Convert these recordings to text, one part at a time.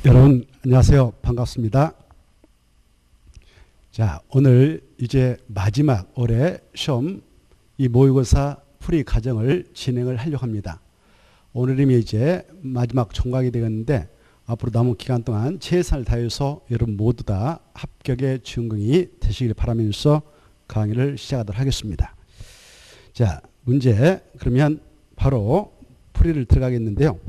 여러분 안녕하세요. 반갑습니다. 자, 오늘 이제 마지막 올해 시험 이 모의고사 풀이 과정을 진행을 하려고 합니다. 오늘이면 이제 마지막 종강이 되겠는데 앞으로 남은 기간 동안 최선을 다해서 여러분 모두 다 합격의 주인공이 되시길 바라면서 강의를 시작하도록 하겠습니다. 자, 문제 그러면 바로 풀이를 들어가겠는데요.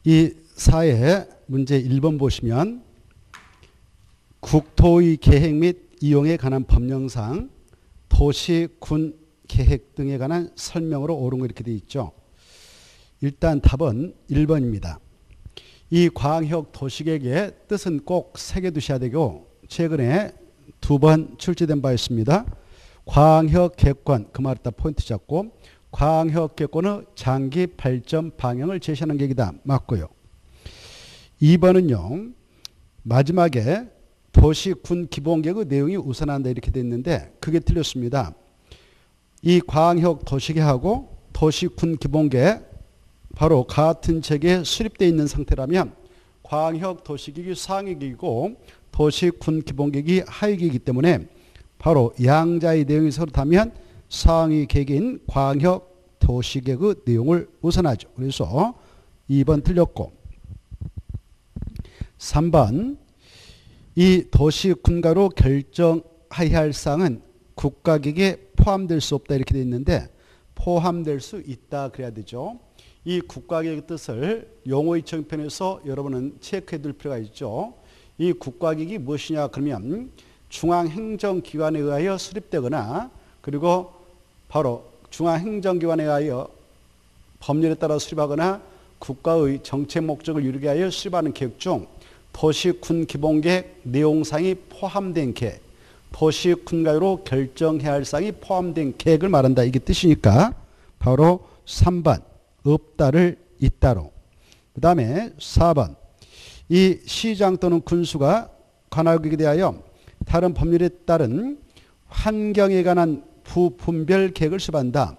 이 사회 문제 1번 보시면 국토의 계획 및 이용에 관한 법령상 도시, 군 계획 등에 관한 설명으로 옳은 거 이렇게 되어 있죠. 일단 답은 1번입니다. 이 광역 도시계획의 뜻은 꼭 새겨두셔야 되고 최근에 2번 출제된 바 있습니다. 광역 계획권, 그 말을 다 포인트 잡고 광역 계획권의 장기 발전 방향을 제시하는 계획이다. 맞고요. 2번은요. 마지막에 도시 군 기본계획의 내용이 우선한다 이렇게 되어 있는데 그게 틀렸습니다. 이 광역 도시계획하고 도시 군 기본계획 바로 같은 체계에 수립되어 있는 상태라면 광역 도시계획이 상위계획이고 도시 군 기본계획이 하위계획이기 때문에 바로 양자의 내용이 서로 다면 상위 계획인 광역 도시계획의 내용을 우선하죠. 그래서 2번 틀렸고 3번 이 도시 군가로 결정하여야 할 사항은 국가계획에 포함될 수 없다 이렇게 되어 있는데 포함될 수 있다 그래야 되죠. 이 국가계획의 뜻을 용어의 정편에서 여러분은 체크해 둘 필요가 있죠. 이 국가계획이 무엇이냐 그러면 중앙행정기관에 의하여 수립되거나 그리고 바로 중앙행정기관에 의하여 법률에 따라 수립하거나 국가의 정책 목적을 이루기 위하여 수립하는 계획 중 도시 군 기본계획 내용상이 포함된 계획, 도시 군가로 결정해야 할 사항이 포함된 계획을 말한다. 이게 뜻이니까 바로 3번 없다를 있다로. 그 다음에 4번 이 시장 또는 군수가 관할국에 대하여 다른 법률에 따른 환경에 관한 부분별 계획을 수립한다.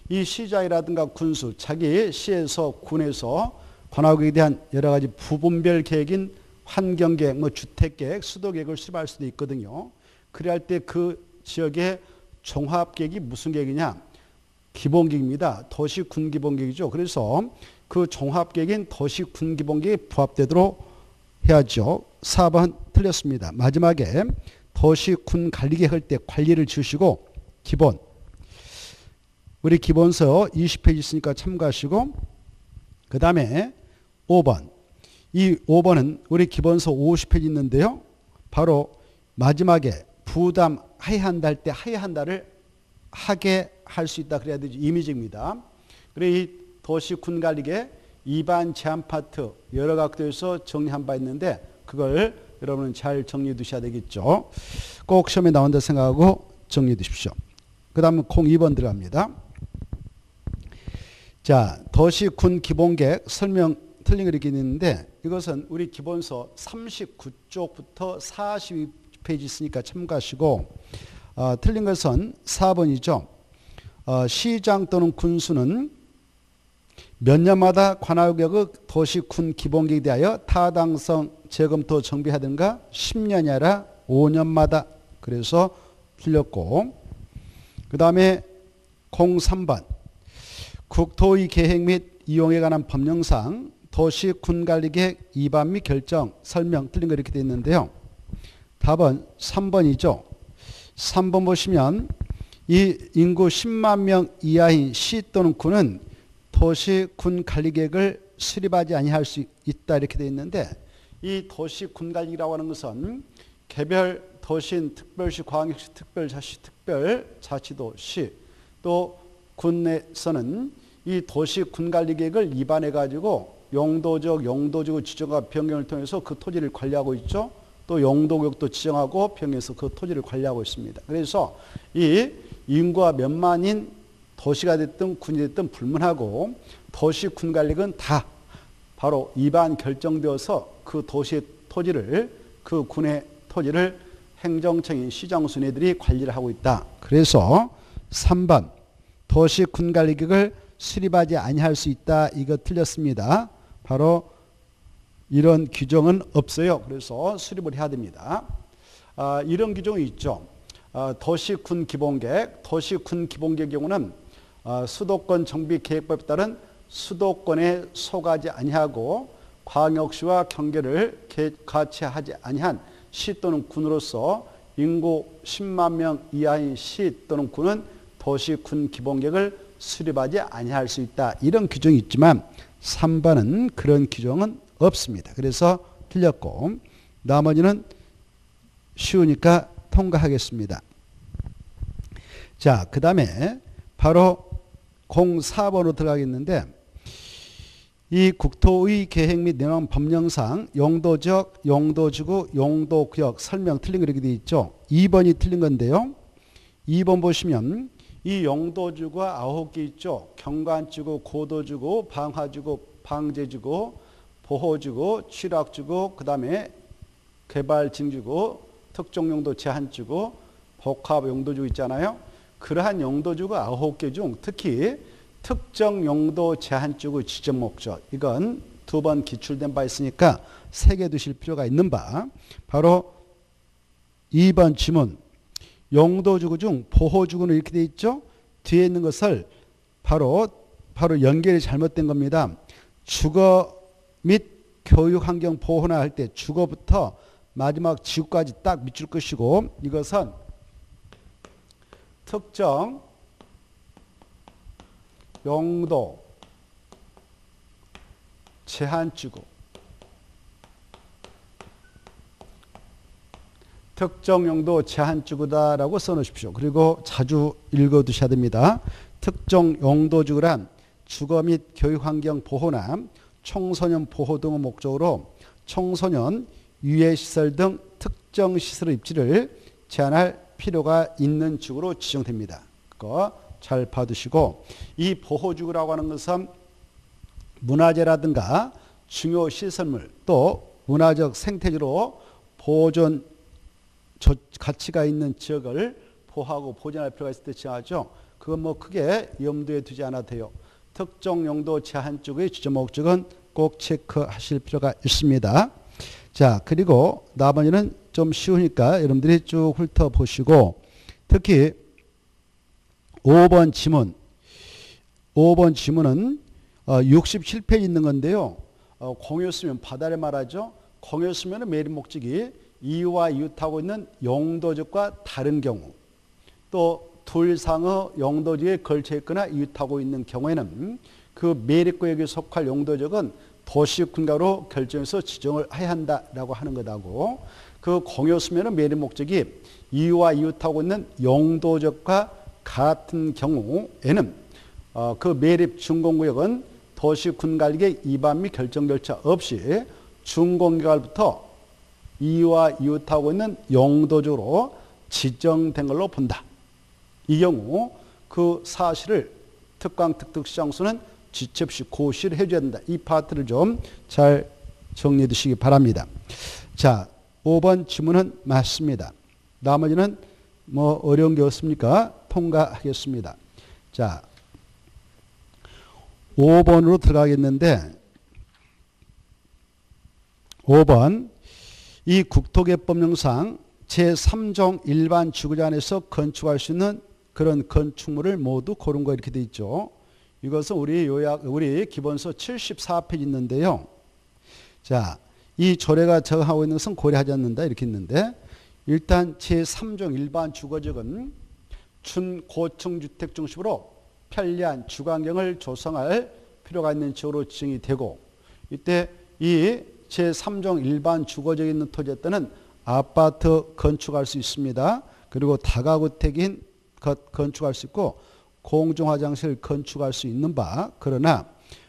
이 시장이라든가 군수, 자기 시에서 군에서 관할국에 대한 여러 가지 부분별 계획인 환경계획, 주택계획, 수도계획을 수립할 수도 있거든요. 그래야 할 때 그 지역의 종합계획이 무슨 계획이냐? 기본계획입니다. 도시 군 기본계획이죠. 그래서 그 종합계획인 도시 군 기본계획에 부합되도록 해야죠. 4번 틀렸습니다. 마지막에 도시 군 관리계획 할 때 관리를 주시고 기본 우리 기본서 20페이지 있으니까 참고하시고 그 다음에 5번 이 5번은 우리 기본서 50페이지 있는데요. 바로 마지막에 부담해야 한다 할 때 해야 한다를 하게 할 수 있다 그래야 되죠. 이미지입니다. 그리고 이 도시 군 관리계획 입안 제한 파트 여러 각도에서 정리한 바 있는데 그걸 여러분은 잘 정리해 두셔야 되겠죠. 꼭 시험에 나온다 생각하고 정리해 두십시오. 그 다음은 콩 2번 들어갑니다. 자, 도시 군 기본계획 설명 틀린 거 이렇게 있는데 이것은 우리 기본서 39쪽부터 42페이지 있으니까 참고하시고 틀린 것은 4번이죠. 시장 또는 군수는 몇 년마다 관할구역의 도시 군 기본계획에 대하여 타당성 재검토 정비하든가 10년이 아니라 5년마다 그래서 틀렸고 그 다음에 03번 국토의 계획 및 이용에 관한 법령상 도시 군 관리계획 입안 및 결정 설명 틀린 거 이렇게 되어 있는데요. 답은 3번이죠. 3번 보시면 이 인구 10만 명 이하인 시 또는 군은 도시 군 관리계획을 수립하지 아니할 수 있다 이렇게 되어 있는데 이 도시 군 관리라고 하는 것은 개별 도시인 특별시, 광역시, 특별자치, 특별자치도시 또 군에서는 이 도시 군 관리 계획을 입안해 가지고 용도지구 지정과 변경을 통해서 그 토지를 관리하고 있죠. 또 용도구역도 지정하고 변경해서 그 토지를 관리하고 있습니다. 그래서 이 인구가 몇만인 도시가 됐든 군이 됐든 불문하고 도시 군 관리는 다 바로 입안 결정되어서 그 도시의 토지를 그 군의 토지를 행정청인 시장 순회들이 관리를 하고 있다. 그래서 3번 도시 군 관리 계획을 수립하지 아니할 수 있다. 이거 틀렸습니다. 바로 이런 규정은 없어요. 그래서 수립을 해야 됩니다. 이런 규정이 있죠. 도시군 기본계획, 도시군 계획의 경우는 수도권 정비 계획법에 따른 수도권에 속하지 아니하고 광역시와 경계를 같이 하지 아니한 시 또는 군으로서 인구 10만 명 이하인 시 또는 군은 도시군 기본계획을 수립하지 아니할 수 있다. 이런 규정이 있지만 3번은 그런 규정은 없습니다. 그래서 틀렸고 나머지는 쉬우니까 통과하겠습니다. 자, 그 다음에 바로 04번으로 들어가겠는데 이 국토의 계획 및 내놓은 법령상 용도지역, 용도지구, 용도구역 설명 틀린 거 이렇게 되어 있죠. 2번이 틀린 건데요. 2번 보시면 이 용도지구가 9개 있죠. 경관지구, 고도지구, 방화지구, 방제지구, 보호지구, 취락지구, 그 다음에 개발징지구, 특정용도 제한지구, 복합용도지구 있잖아요. 그러한 용도지구가 9개 중 특히 특정용도 제한지구 지정 목적, 이건 2번 기출된 바 있으니까 3개 두실 필요가 있는 바, 바로 2번 지문, 용도지구 중 보호지구는 이렇게 되어 있죠. 뒤에 있는 것을 바로 연결이 잘못된 겁니다. 주거 및 교육환경 보호나 할 때 주거부터 마지막 지구까지 딱 밑줄 것이고, 이것은 특정 용도 제한지구, 특정 용도 제한지구다라고 써놓으십시오. 그리고 자주 읽어두셔야 됩니다. 특정 용도지구란 주거 및 교육환경 보호나 청소년 보호 등의 목적으로 청소년 유해시설 등 특정 시설의 입지를 제한할 필요가 있는 지구로 지정됩니다. 그거 잘 봐두시고, 이 보호지구라고 하는 것은 문화재라든가 중요 시설물 또 문화적 생태지로 보존 가치가 있는 지역을 보호하고 보존할 필요가 있을 때 지정하죠. 그건 뭐 크게 염두에 두지 않아도 돼요. 특정 용도 제한 쪽의 지정 목적은 꼭 체크하실 필요가 있습니다. 자, 그리고 나머지는 좀 쉬우니까 여러분들이 쭉 훑어보시고, 특히 5번 지문. 5번 지문은 67페이지 있는 건데요. 공유수면 바다를 말하죠. 공유수면은 매립 목적이 이유와 이웃하고 있는 용도적과 다른 경우, 또 둘 이상의 용도지에 걸쳐 있거나 이웃하고 있는 경우에는 그 매립구역에 속할 용도적은 도시군가로 결정해서 지정을 해야 한다라고 하는 것하고, 그 공유수면은 매립 목적이 이유와 이웃하고 있는 용도적과 같은 경우에는 그 매립 준공구역은 도시군관리계 위반 및 결정 절차 없이 준공기간부터 이와 이웃하고 있는 용도적으로 지정된 걸로 본다. 이 경우 그 사실을 특광특특시장소는 지체 없이 고시를 해줘야 된다. 이 파트를 좀 잘 정리해 두시기 바랍니다. 자, 5번 지문은 맞습니다. 나머지는 뭐 어려운 게 없습니까? 통과하겠습니다. 자, 5번으로 들어가겠는데, 5번 이 국토개법령상 제3종 일반 지구자 안에서 건축할 수 있는 그런 건축물을 모두 고른 거 이렇게 돼 있죠. 이것은 우리 기본서 74페이지 있는데요. 자, 이 조례가 정하고 있는 것은 고려하지 않는다 이렇게 있는데, 일단 제3종 일반 주거지역은 준고층 주택 중심으로 편리한 주거환경을 조성할 필요가 있는 지역으로 지정이 되고, 이때 이 제3종 일반 주거지역에 있는 토지에 따른 아파트 건축할 수 있습니다. 그리고 다가구택인 건축할 수 있고 공중화장실 건축할 수 있는 바, 그러나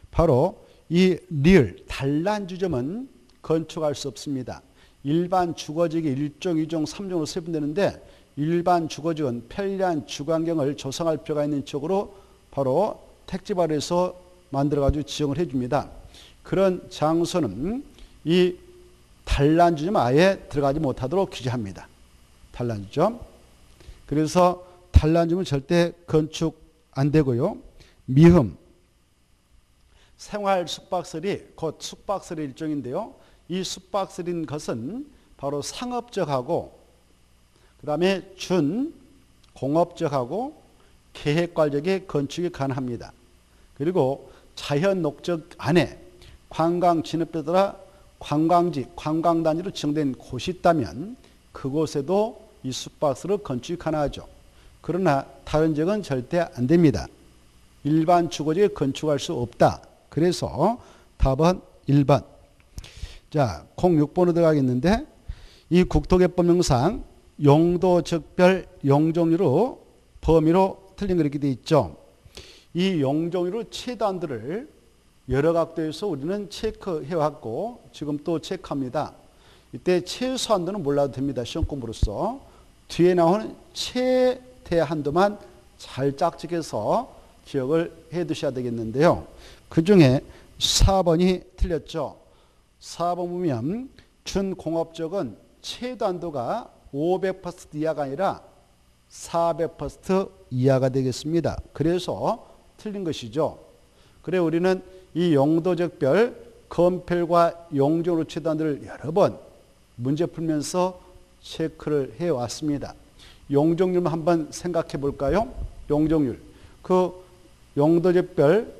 바로 이 리을 단란주점은 건축할 수 없습니다. 일반 주거지역이 1종, 2종, 3종으로 세분되는데 일반 주거지역은 편리한 주거환경을 조성할 필요가 있는 지역으로 바로 택지발에서 만들어가지고 지정을 해줍니다. 그런 장소는 이 단란주점 아예 들어가지 못하도록 규제합니다. 단란주점. 그래서 단란주점은 절대 건축 안 되고요. 미흠, 생활 숙박설이 곧 숙박설의 일종인데요. 이 숫박스인 것은 바로 상업적하고 그 다음에 준공업적하고 계획관리적인 건축이 가능합니다. 그리고 자연 녹적 안에 관광 진입에 따라 관광지, 관광단지로 지정된 곳이 있다면 그곳에도 이 숫박스로 건축이 가능하죠. 그러나 다른 지역은 절대 안 됩니다. 일반 주거지에 건축할 수 없다. 그래서 답은 1번. 자, 06번으로 들어가겠는데 이 국토개법령상 용도적별 용적률로 범위로 틀린 거 이렇게 돼 있죠. 이 용적률로 최단들을 여러 각도에서 우리는 체크해왔고 지금 또 체크합니다. 이때 최소 한도는 몰라도 됩니다. 시험 공부로서. 뒤에 나오는 최대 한도만 잘 짝짓해서 기억을 해 두셔야 되겠는데요. 그 중에 4번이 틀렸죠. 4번 보면 준공업적은 최대 한도가 500% 이하가 아니라 400% 이하가 되겠습니다. 그래서 틀린 것이죠. 그래 우리는 이 용도적별 건폐율과 용적으로 최단들을 여러 번 문제 풀면서 체크를 해왔습니다. 용적률만 한번 생각해 볼까요? 용적률. 그 용도적별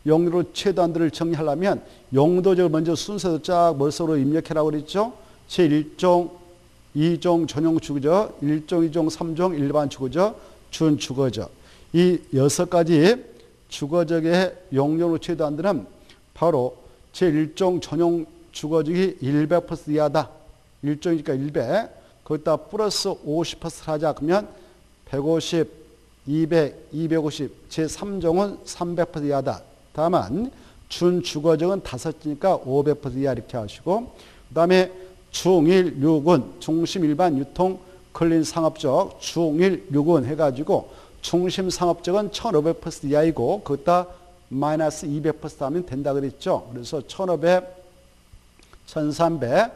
용도로 최단들을 정리하려면 용도적을 먼저 순서도 쫙 머릿속으로 입력해라고 그랬죠. 제1종, 2종 전용 주거죠. 1종, 2종, 3종 일반 주거죠. 준 주거죠. 이 6가지 주거적의 용적으로 최단들은 바로 제1종 전용 주거적이 100% 이하다. 1종이니까 100. 거기다 플러스 50% 하자. 그러면 150, 200, 250. 제3종은 300% 이하다. 다만 준주거적은 5개니까 500% 이하 이렇게 하시고 그 다음에 중일, 육은, 중심, 일반, 유통, 근린, 상업적, 중일, 육은 해가지고 중심 상업적은 1500% 이하이고 거기다 마이너스 200% 하면 된다 그랬죠. 그래서 1500, 1300,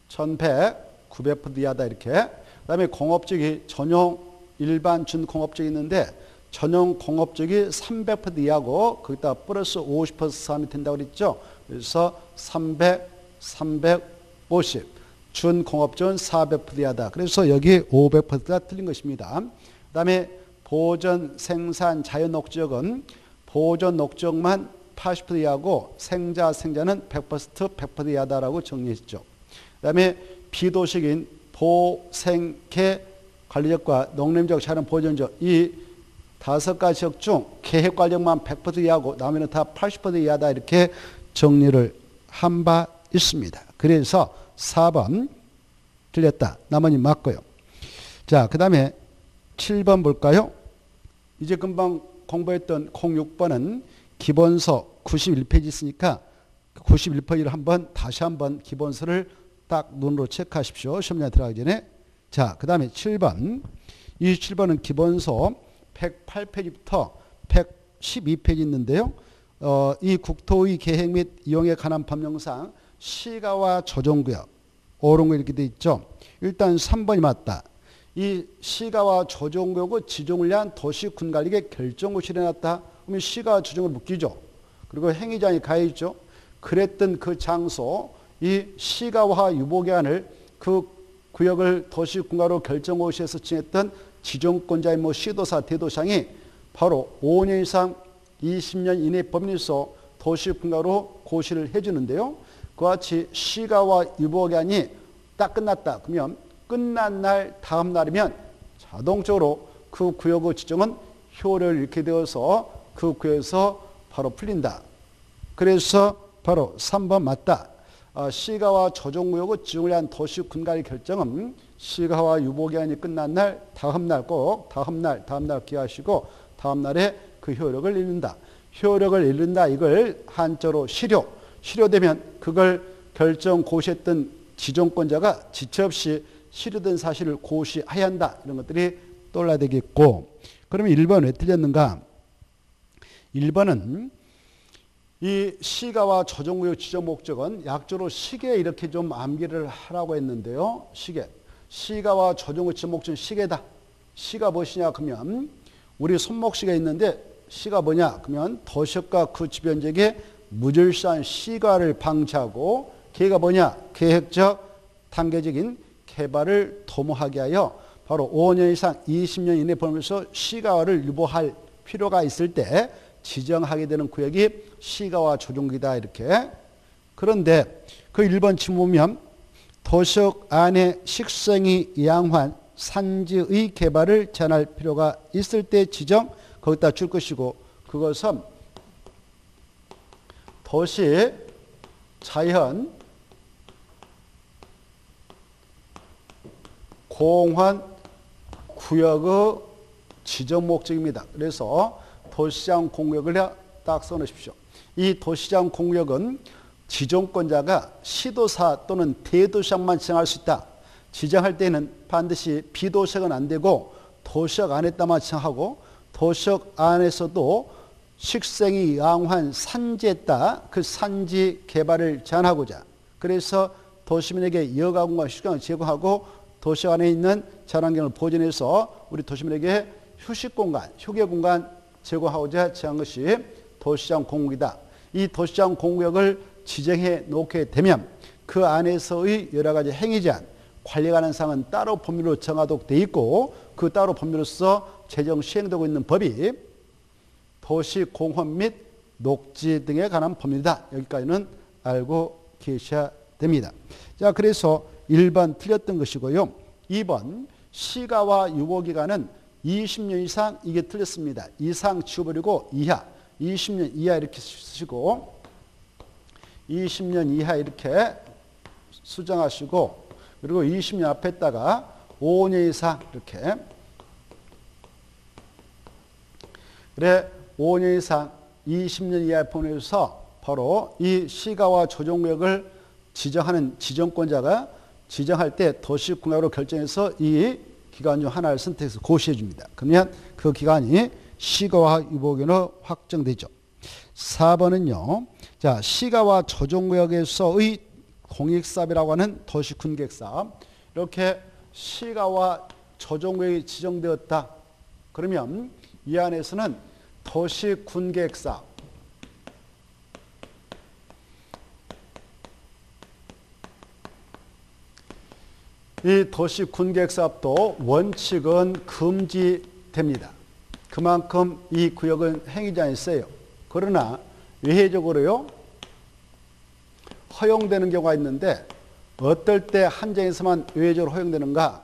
1100, 900% 이하다 이렇게. 그 다음에 공업적이 전용, 일반, 준공업적이 있는데 전용 공업적이 300% 이하고 거기다 플러스 50% 하면 된다 그랬죠. 그래서 300, 350, 준공업적은 400% 이하다. 그래서 여기 500%가 틀린 것입니다. 그 다음에 보전, 생산, 자연녹지역은 보전 녹적만 80% 이하고 생자는 100%, 100% 이하다라고 정리했죠. 그 다음에 비도식인 보생계 관리적과 농림적, 자연 보전적 이 5가지 지역 중 계획관리적만 100% 이하고 나머지는 다 80% 이하다 이렇게 정리를 한 바 있습니다. 그래서 4번 틀렸다. 나머지 맞고요. 자, 그 다음에 7번 볼까요? 이제 금방 공부했던 06번은 기본서 91페이지 있으니까 91페이지를 다시 한번 기본서를 딱 눈으로 체크하십시오. 시험장에 들어가기 전에. 자, 그 다음에 7번. 27번은 기본서 108페이지부터 112페이지 있는데요. 이 국토의 계획 및 이용에 관한 법령상 시가와 조정구역, 옳은 거 이렇게 돼 있죠. 일단 3번이 맞다. 이 시가와 조정구역의 지정을 위한 도시군관리의 결정을 실현했다. 그러면 시가와 조정을 묶이죠. 그리고 행위장이 가해 있죠. 그랬던 그 장소, 이 시가와 유보기한을 그 구역을 도시군가로 결정고시에서 지냈던 지정권자인 시도사, 대도시장이 바로 5년 이상 20년 이내 법률서 도시군가로 고시를 해주는데요. 그와 같이 시가와 유보기한이 딱 끝났다. 그러면 끝난 날 다음 날이면 자동적으로 그 구역의 지정은 효력을 잃게 되어서 그 구역에서 바로 풀린다. 그래서 바로 3번 맞다. 시가와 조정구역의 지정을 위한 도시군관리 결정은 시가와 유보기한이 끝난 날 다음 날 꼭 다음 날 기하시고 다음 날에 그 효력을 잃는다. 효력을 잃는다. 이걸 한자로 실효되면 그걸 결정 고시했던 지정권자가 지체 없이 실효된 사실을 고시해야 한다. 이런 것들이 떠올라야 되겠고, 그러면 1번 왜 틀렸는가? 1번은 이 시가와 조정구역 지정 목적은 약조로 시계 이렇게 좀 암기를 하라고 했는데요. 시가와 조정구역 지정 목적은 시계다. 시가 무엇이냐 그러면 우리 손목시가 있는데 시가 뭐냐 그러면 도시역과 그 주변 지역에 무질서한 시가를 방지하고 계가 뭐냐? 계획적 단계적인 개발을 도모하게 하여 바로 5년 이상 20년 이내 범위에서 시가화를 유보할 필요가 있을 때 지정하게 되는 구역이 시가화 조정구역이다 이렇게. 그런데 그 1번 침 보면 도시역 안에 식생이 양환 산지의 개발을 제한할 필요가 있을 때 지정 거기다 줄 것이고 그것은 도시 자연 공원 구역의 지정 목적입니다. 그래서 도시장 공역을 딱 써놓으십시오. 이 도시장 공역은 지정권자가 시도사 또는 대도시장만 지정할 수 있다. 지정할 때는 반드시 비도시역은 안 되고 도시역 안에다만 지정하고 도시역 안에서도 식생이 양환 산지에다 그 산지 개발을 제한하고자 그래서 도시민에게 여가공간 휴식공간을 제공하고 도시역 안에 있는 자연환경을 보존해서 우리 도시민에게 휴식공간, 휴게공간 제공하고자 제한 것이 도시장 공구이다. 이 도시장 공구역을 지정해 놓게 되면 그 안에서의 여러 가지 행위 제한, 관리 관한 사항은 따로 법률로 정하도록 되어 있고 그 따로 법률로서 제정 시행되고 있는 법이 도시공원 및 녹지 등에 관한 법률이다. 여기까지는 알고 계셔야 됩니다. 자, 그래서 1번 틀렸던 것이고요. 2번 시가와 유보기간은 20년 이상 이게 틀렸습니다. 이상 지워버리고 이하 20년 이하 이렇게 쓰시고 20년 이하 이렇게 수정하시고 그리고 20년 앞에다가 5년 이상 이렇게 그래 5년 이상 20년 이하에 보내서 바로 이 시가와 조정구역을 지정하는 지정권자가 지정할 때 도시공약으로 결정해서 이 기간 중 하나를 선택해서 고시해 줍니다. 그러면 그 기간이 시가와 유보기간으로 확정되죠. 4번은요. 자, 시가와 조정구역에서의 공익사업이라고 하는 도시군계획사업 이렇게 시가와 조정구역이 지정되었다. 그러면 이 안에서는 도시군계획사업 이 도시군계획사업도 원칙은 금지됩니다. 그만큼 이 구역은 행위자에 세요. 그러나 외회적으로요 허용되는 경우가 있는데 어떨 때 한정에서만 외회적으로 허용되는가?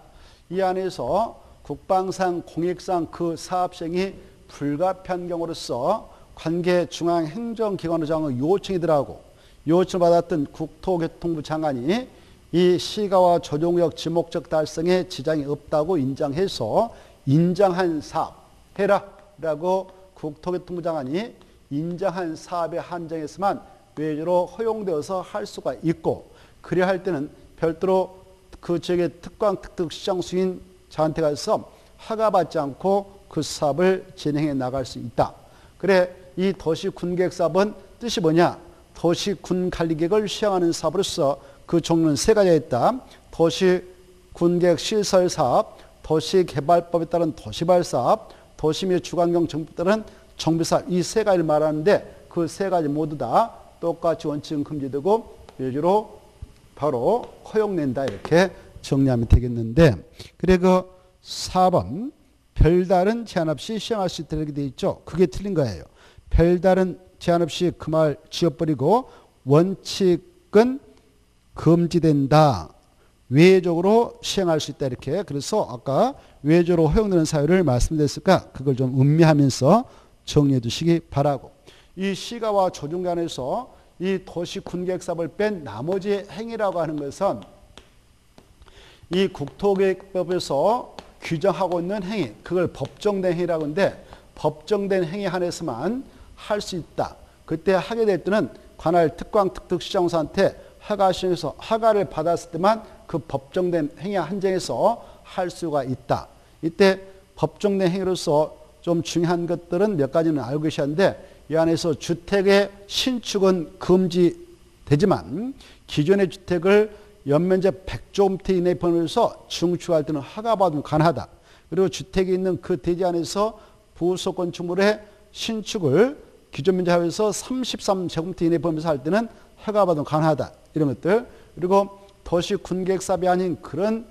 이 안에서 국방상 공익상 그 사업 시행이 불가피한 경우로서 관계 중앙행정기관의 장의 요청이 들어가고 요청을 받았던 국토교통부 장관이 이 시가와 조정구역 지목적 달성에 지장이 없다고 인정해서 인정한 사업 해라 라고 국토교통부 장관이 인정한 사업에 한정해서만 외적으로 허용되어서 할 수가 있고 그래야 할 때는 별도로 그 지역의 특광 특특 시장 수인 자한테 가서 허가받지 않고 그 사업을 진행해 나갈 수 있다. 그래 이 도시군계획사업은 뜻이 뭐냐? 도시군관리계획을 시행하는 사업으로서 그 종류는 세 가지가 있다. 도시군계획시설사업, 도시개발법에 따른 도시발사업, 도시 및 주관경 정비에 따른 정비사업 이 세 가지를 말하는데 그 세 가지 모두 다 똑같이 원칙은 금지되고 외주로 바로 허용된다 이렇게 정리하면 되겠는데 그래 그 4번 별다른 제한 없이 시행할 수 있다 이렇게 되어 있죠. 그게 틀린 거예요. 별다른 제한 없이 그 말 지워버리고 원칙은 금지된다. 외적으로 시행할 수 있다 이렇게. 그래서 아까 외적으로 허용되는 사유를 말씀드렸을까? 그걸 좀 음미하면서 정리해 두시기 바라고. 이 시가와 조정간에서 이 도시군계획사업을 뺀 나머지 행위라고 하는 것은 이 국토계획법에서 규정하고 있는 행위, 그걸 법정된 행위라고 하는데 법정된 행위 한해서만 할 수 있다. 그때 하게 될 때는 관할 특광 특특시장사한테 허가 시행해서 허가를 받았을 때만 그 법정된 행위 한정해서 할 수가 있다. 이때 법정된 행위로서 좀 중요한 것들은 몇 가지는 알고 계셨는데 이 안에서 주택의 신축은 금지되지만 기존의 주택을 연면적 100제곱미터 이내 범위에서 중축할 때는 허가받으면 가능하다. 그리고 주택이 있는 그 대지 안에서 부속 건축물의 신축을 기존 면적 하에서 33제곱미터 이내 범위에서 할 때는 허가받으면 가능하다. 이런 것들. 그리고 도시 군객사업이 아닌 그런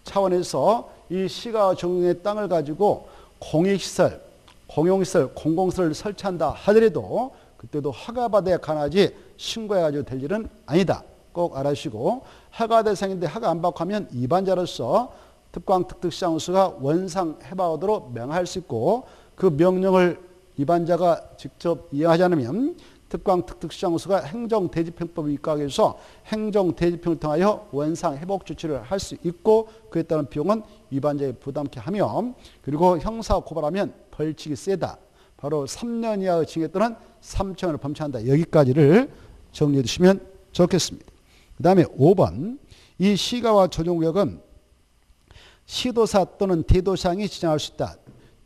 차원에서 이 시가와 조정의 땅을 가지고 공익시설, 공용시설, 공공시설을 설치한다 하더라도 그때도 허가받아야 가능하지 신고해가지고 될 일은 아니다. 꼭 알아주시고 허가 대상인데 허가 안 받고 하면 위반자로서 특광특특시장수가 원상해방하도록 명할 수 있고 그 명령을 위반자가 직접 이행하지 않으면 특광특특시장수가 행정대집행법을 입각하기 위해서 행정대집행을 통하여 원상회복 조치를 할 수 있고 그에 따른 비용은 위반자에 부담케 하며 그리고 형사고발하면 벌칙이 세다. 바로 3년 이하의 징역 또는 3천원을 범죄한다. 여기까지를 정리해 두시면 좋겠습니다. 그 다음에 5번 이 시가와 조정구역은 시도사 또는 대도시장이 지정할 수 있다.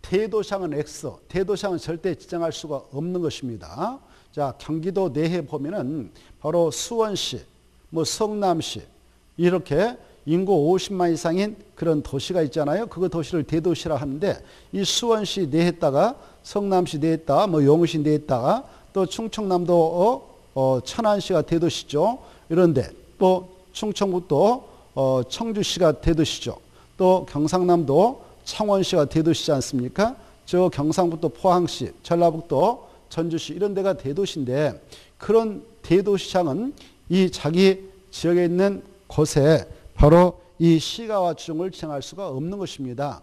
대도시장은 X, 대도시장은 절대 지정할 수가 없는 것입니다. 자, 경기도 내에 보면은 바로 수원시, 뭐 성남시 이렇게 인구 50만 이상인 그런 도시가 있잖아요. 그 도시를 대도시라 하는데 이 수원시 내에다가 성남시 내에다가 뭐 용시 내에다가 또 충청남도 천안시가 대도시죠. 이런데 또 충청북도 청주시가 대도시죠. 또 경상남도 창원시가 대도시지 않습니까? 저 경상북도 포항시, 전라북도 전주시 이런 데가 대도시인데 그런 대도시장은 이 자기 지역에 있는 곳에 바로 이 시가와 조정을 지정할 수가 없는 것입니다.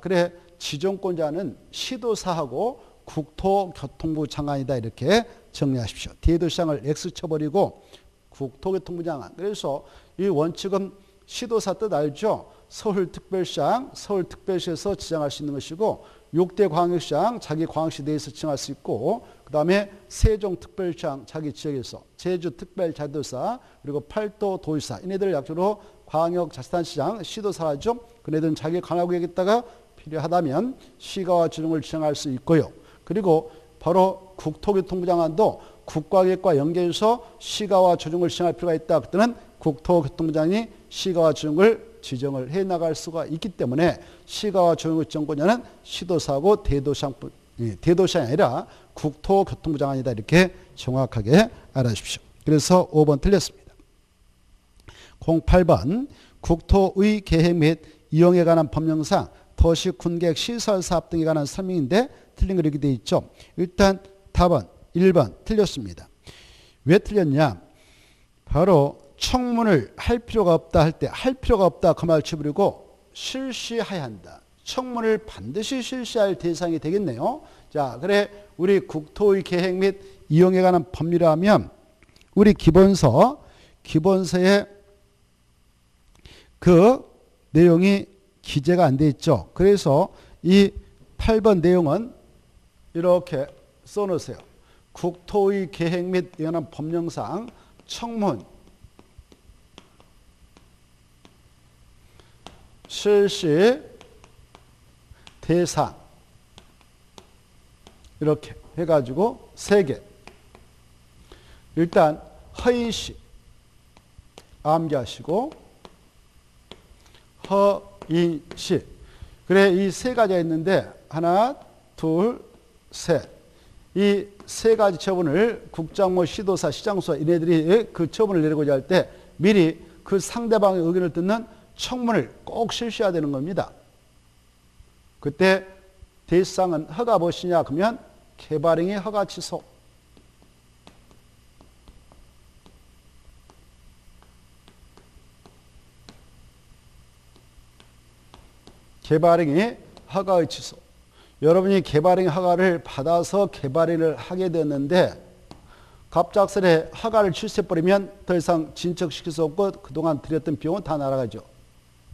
그래 지정권자는 시도사하고 국토교통부 장관이다 이렇게 정리하십시오. 대도시장을 X 쳐버리고 국토교통부 장관. 그래서 이 원칙은 시도사 뜻 알죠? 서울특별시장, 서울특별시에서 지정할 수 있는 것이고 6대 광역시장, 자기 광역시 내에서 지정할 수 있고 그 다음에 세종특별시장, 자기 지역에서 제주특별자치도사 그리고 8도 도지사 이네들 약주로 광역자치단체장, 시도사라죠. 그네들은 자기 관할구역에다가 필요하다면 시가와 조정을 지정할 수 있고요. 그리고 바로 국토교통부 장관도 국가계획과 연계해서 시가와 조정을 지정할 필요가 있다. 그때는 국토교통부장이 시가와 조정을 지정을 해나갈 수가 있기 때문에 시가와 조정의 지정권자는 시도사하고 대도시장이 아니라 국토교통부 장관이다. 이렇게 정확하게 알아주십시오. 그래서 5번 틀렸습니다. 08번 국토의 계획 및 이용에 관한 법령상 도시 군객 시설 사업 등에 관한 설명인데 틀린 거 이렇게 되어 있죠. 일단 답은 1번 틀렸습니다. 왜 틀렸냐? 바로 청문을 할 필요가 없다 할 때 할 필요가 없다 그 말 쳐버리고 실시해야 한다. 청문을 반드시 실시할 대상이 되겠네요. 자, 그래 우리 국토의 계획 및 이용에 관한 법률하면 우리 기본서에 그 내용이 기재가 안 돼 있죠. 그래서 이 8번 내용은 이렇게 써놓으세요. 국토의 계획 및 이에 관한 법령상 청문 실시 대상 이렇게 해가지고 3개. 일단 허인시 암기하시고 허인시 그래 이 3가지가 있는데 하나 둘 셋 이 3가지 처분을 국장모 시도사 시장수사 이네들이 그 처분을 내리고자 할 때 미리 그 상대방의 의견을 듣는 청문을 꼭 실시해야 되는 겁니다. 그때 대상은 허가 무엇이냐 그러면 개발행위 허가 취소. 개발행위 허가의 취소. 여러분이 개발행위 허가를 받아서 개발행위를 하게 됐는데 갑작스레 허가를 취소해버리면 더 이상 진척시킬 수 없고 그동안 들였던 비용은 다 날아가죠.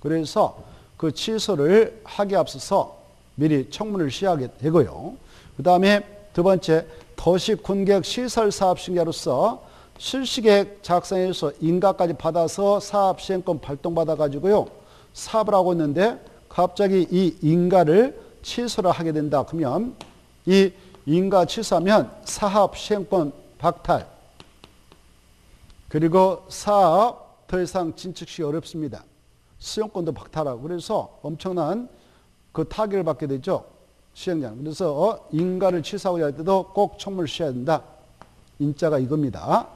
그래서 그 취소를 하기에 앞서서 미리 청문을 시하게 되고요. 그 다음에 두 번째 도시군객 시설사업신계로서 실시계획 작성해서 인가까지 받아서 사업시행권 발동받아 가지고요. 사업을 하고 있는데 갑자기 이 인가를 취소를 하게 된다. 그러면 이 인가 취소하면 사업시행권 박탈 그리고 사업 더 이상 진척시키기 어렵습니다. 수용권도 박탈하고 그래서 엄청난 그 타격을 받게 되죠. 시행자는. 그래서 인가를 취소하고자 할 때도 꼭 청문을 시해야 된다. 인자가 이겁니다.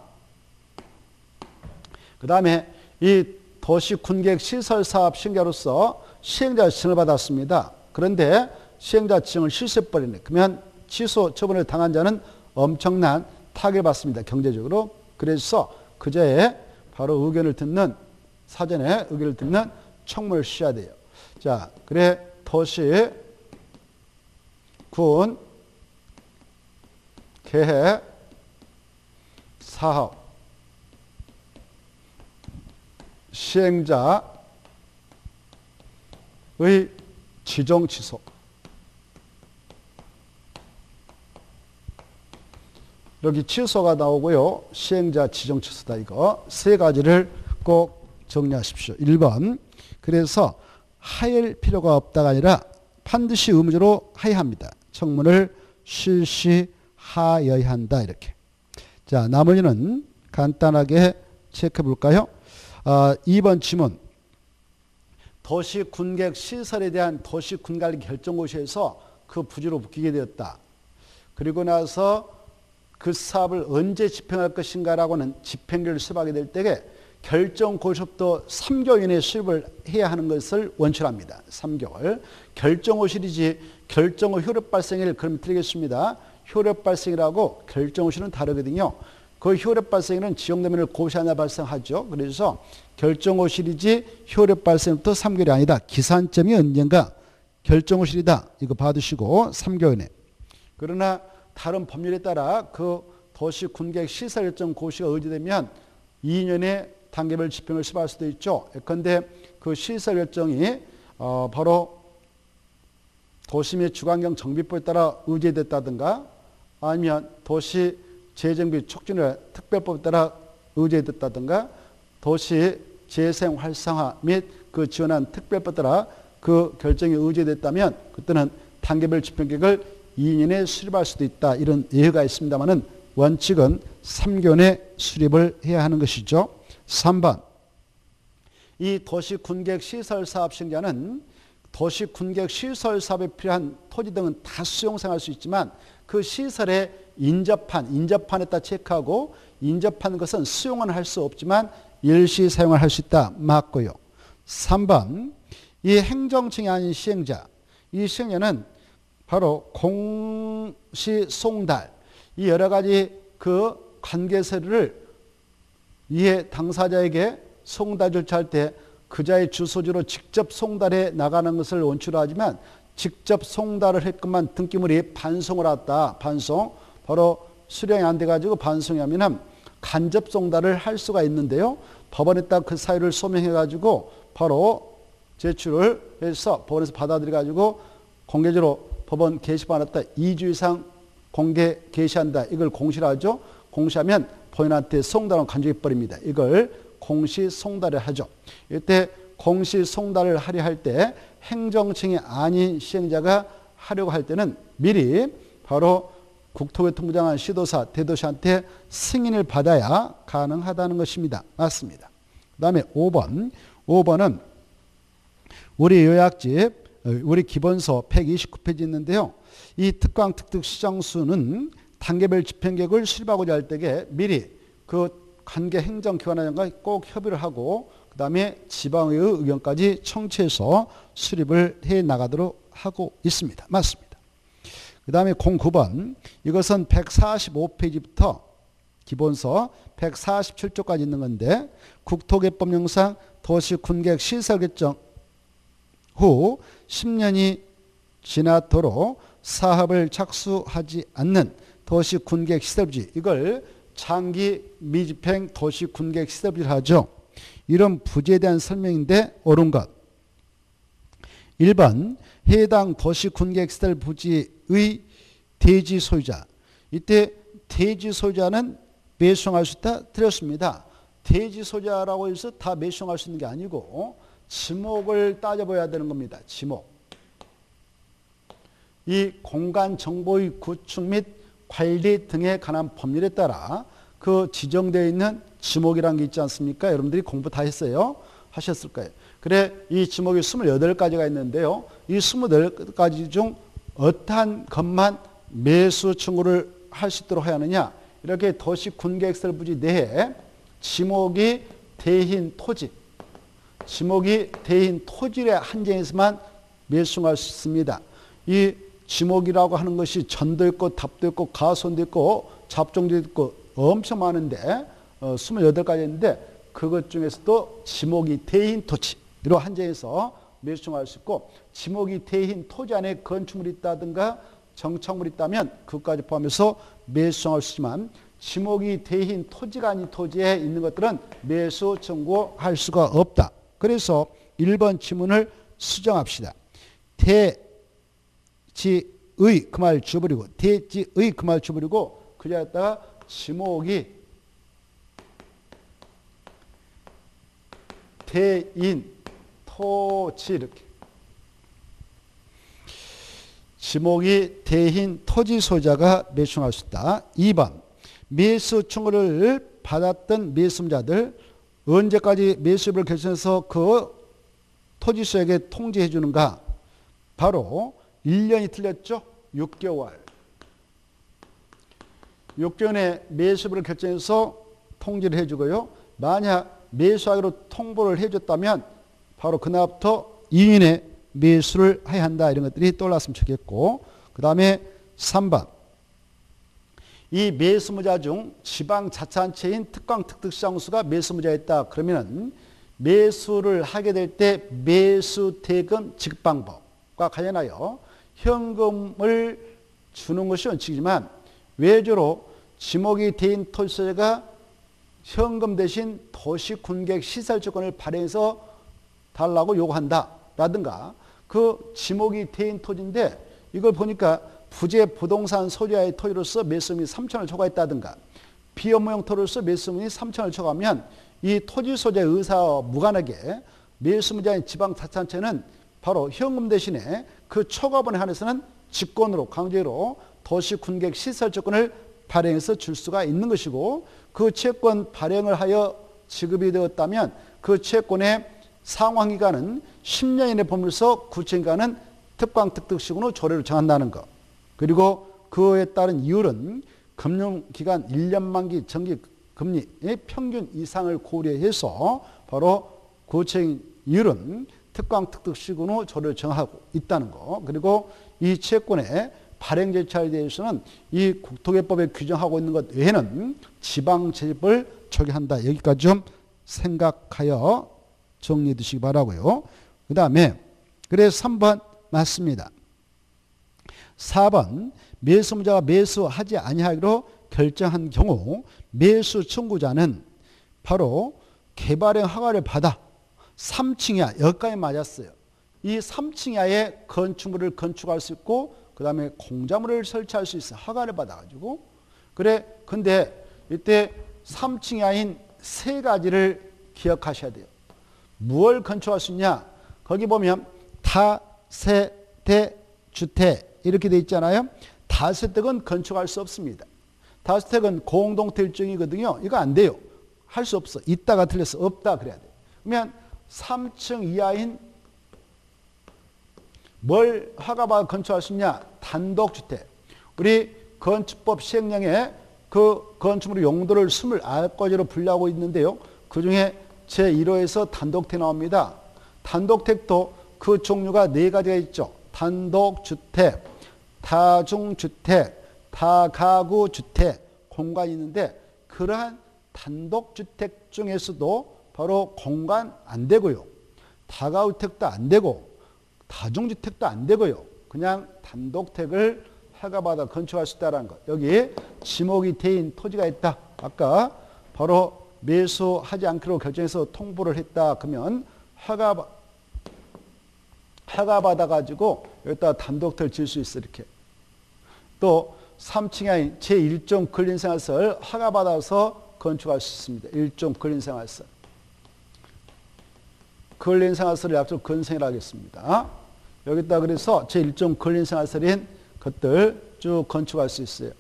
그 다음에 이 도시군객시설사업 시행자로서 시행자 지정을 받았습니다. 그런데 시행자 지정을 실수해버리네. 그러면 취소 처분을 당한 자는 엄청난 타격을 받습니다. 경제적으로. 그래서 그자의 바로 의견을 듣는, 사전에 의견을 듣는 청문을 쉬어야 돼요. 자, 그래 도시 군 계획 사업 시행자의 지정 취소. 여기 취소가 나오고요. 시행자 지정 취소다. 이거 세 가지를 꼭 정리하십시오. 1번. 그래서 하할 필요가 없다가 아니라 반드시 의무적으로 하여야 합니다. 청문을 실시하여야 한다. 이렇게. 자, 나머지는 간단하게 체크해 볼까요? 2번 지문. 도시군객 시설에 대한 도시군관리 결정고시에서 그 부지로 묶이게 되었다. 그리고 나서 그 사업을 언제 집행할 것인가라고는 집행기를 수립하게 될 때에 결정고시부터 3개월 이내에 수립을 해야 하는 것을 원칙합니다. 3개월. 결정고시이지 결정고 효력 발생일 그럼 드리겠습니다. 효력 발생이라고 결정고시는 다르거든요. 그 효력 발생일은 지역내면을 고시 하나 발생하죠. 그래서 결정고시이지 효력 발생부터 3개월이 아니다. 기산점이 언젠가 결정고시이다. 이거 받으시고 3개월 이내. 그러나 다른 법률에 따라 그 도시군객 시설일정 고시가 의지되면 2년의 단계별 집행을 수반할 수도 있죠. 예컨대 그 시설일정이 바로 도시 및 주관경 정비법에 따라 의제됐다든가 아니면 도시 재정비 촉진의 특별법에 따라 의제됐다든가 도시 재생 활성화 및 그 지원한 특별법에 따라 그 결정이 의제됐다면 그때는 단계별 집행계획을 2년에 수립할 수도 있다. 이런 예외가 있습니다만은 원칙은 3개월에 수립을 해야 하는 것이죠. 3번. 이 도시군객 시설사업 시행자는 도시군객 시설사업에 필요한 토지 등은 다 수용생할 수 있지만 그 시설의 인접한에다 체크하고 인접한 것은 수용은 할 수 없지만 일시 사용을 할 수 있다. 맞고요. 3번. 이 행정층이 아닌 시행자. 이 시행자는 바로 공시송달, 이 여러 가지 그 관계 서류를 이해 당사자에게 송달 절차할 때 그자의 주소지로 직접 송달해 나가는 것을 원칙으로 하지만 직접 송달을 했건만 등기물이 반송을 왔다. 반송. 바로 수령이 안 돼가지고 반송이 하면 간접 송달을 할 수가 있는데요. 법원에다 그 사유를 소명해가지고 바로 제출을 해서 법원에서 받아들여가지고 공개적으로 법원 게시판에다 2주 이상 공개 게시한다. 이걸 공시를 하죠. 공시하면 본인한테 송달은 간주해버립니다. 이걸 공시송달을 하죠. 이때 공시송달을 하려 할 때 행정층이 아닌 시행자가 하려고 할 때는 미리 바로 국토교통부장관 시도사 대도시한테 승인을 받아야 가능하다는 것입니다. 맞습니다. 그 다음에 5번. 5번은 우리 요약집 우리 기본서 129페이지 있는데요. 이 특강 특특 시장수는 단계별 집행계획을 수립하고자 할 때에 미리 그 관계 행정기관과 꼭 협의를 하고 그 다음에 지방의의 의견까지 청취해서 수립을 해 나가도록 하고 있습니다. 맞습니다. 그 다음에 09번. 이것은 145페이지부터 기본서 147조까지 있는 건데 국토개법령상 도시군객 시설결정 후 10년이 지나도록 사업을 착수하지 않는 도시군객 시설부지, 이걸 장기 미집행 도시군객 시설부지를 하죠. 이런 부지에 대한 설명인데 옳은 것. 1번. 해당 도시군객 시설 부지의 대지 소유자. 이때 대지 소유자는 매수할 수 있다 드렸습니다. 대지 소유자라고 해서 다 매수할 수 있는 게 아니고 지목을 따져봐야 되는 겁니다. 지목. 이 공간 정보의 구축 및 관리 등에 관한 법률에 따라 그 지정되어 있는 지목이라는 게 있지 않습니까? 여러분들이 공부 다 했어요. 하셨을 거예요. 그래, 이 지목이 28가지가 있는데요. 이 28가지 중 어떠한 것만 매수 청구를 할 수 있도록 해야 하느냐? 이렇게 도시군객시설 부지 내에 지목이 대인 토지. 지목이 대인 토지의 한정에서만 매수할 수 있습니다. 이 지목이라고 하는 것이 전도 있고 답도 있고 가손도 있고 잡종도 있고 엄청 많은데 28가지 있는데 그것 중에서도 지목이 대인 토지로 한정해서 매수할 수 있고 지목이 대인 토지 안에 건축물이 있다든가 정착물이 있다면 그것까지 포함해서 매수할 수 있지만 지목이 대인 토지가 아닌 토지에 있는 것들은 매수 청구할 수가 없다. 그래서 1번 지문을 수정합시다. 대지의 그 말 줘버리고 대지의 그 말 줘버리고 그 자리에다가 지목이 대인 토지 이렇게 지목이 대인 토지 소유자가 매수할 수 있다. 2번 매수 청구를 받았던 매수자들 언제까지 매수입을 결정해서 그 토지 소유자에게 통지해 주는가? 바로 1년이 틀렸죠. 6개월. 6개월에 매수입을 결정해서 통지를 해주고요. 만약 매수하기로 통보를 해줬다면 바로 그날부터 2년에 매수를 해야 한다. 이런 것들이 떠올랐으면 좋겠고 그 다음에 3번 이 매수무자 중 지방자치단체인 특광특특시장수가 매수무자였다. 그러면 매수를 하게 될 때 매수대금 지급 방법과 관련하여 현금을 주는 것이 원칙이지만 외조로 지목이 대인 토지소유자가 현금 대신 도시군객 시설조건을 발행해서 달라고 요구한다. 라든가 그 지목이 대인 토지인데 이걸 보니까 부재 부동산 소유자의 토지로서 매수금이 3천을 초과했다든가 비업무용 토지로서 매수금이 3천을 초과하면 이 토지 소유자의 의사와 무관하게 매수무자인 지방자치단체는 바로 현금 대신에 그 초과분에 한해서는 직권으로 강제로 도시군객 시설조건을 발행해서 줄 수가 있는 것이고 그 채권 발행을 하여 지급이 되었다면 그 채권의 상환기간은 10년 이내 범위로서 구체기간은 특광특특시군으로 조례로 정한다는 것. 그리고 그에 따른 이율은 금융기간 1년 만기 정기 금리의 평균 이상을 고려해서 바로 구체적인 이율은 특광특특시군으로 조례를 정하고 있다는 것. 그리고 이 채권의 발행 절차에 대해서는 이 국토개법에 규정하고 있는 것 외에는 지방채집을 적용한다. 여기까지 좀 생각하여 정리해 두시기 바라고요. 그 다음에 그래서 3번 맞습니다. 4번 매수무자가 매수하지 아니하기로 결정한 경우 매수 청구자는 바로 개발행 허가를 받아 3층 이하 여기까지 맞았어요. 이 3층 이하에 건축물을 건축할 수 있고 그 다음에 공작물을 설치할 수 있어요. 허가를 받아가지고 그래 근데 이때 3층 이하인 세 가지를 기억하셔야 돼요. 무엇을 건축할 수 있냐? 거기 보면 다세대 주택 이렇게 돼 있잖아요. 다세택은 건축할 수 없습니다. 다세택은 공동택 일종이거든요. 이거 안 돼요. 할 수 없어. 있다가 틀렸어. 없다 그래야 돼요. 그러면 3층 이하인 뭘 허가받아 건축할 수 있냐? 단독주택. 우리 건축법 시행령에 그 건축물의 용도를 29가지로 분류하고 있는데요. 그중에 제1호에서 단독택 나옵니다. 단독택도 그 종류가 4가지가 있죠. 단독주택, 다중주택, 다가구주택 공간이 있는데 그러한 단독주택 중에서도 바로 공간 안 되고요. 다가구주택도 안 되고 다중주택도 안 되고요. 그냥 단독택을 허가받아 건축할 수 있다는 것. 여기 지목이 대인 토지가 있다. 아까 바로 매수하지 않기로 결정해서 통보를 했다. 그러면 허가받아가지고 여기다 단독택을 지을 수 있어. 이렇게. 또 3층에 아닌 제1종 근린생활시설 허가받아서 건축할 수 있습니다. 1종 근린생활시설. 근린생활시설을 앞으로 근생이라고 하겠습니다. 여기다 그래서 제1종 근린생활시설인 것들 쭉 건축할 수 있어요.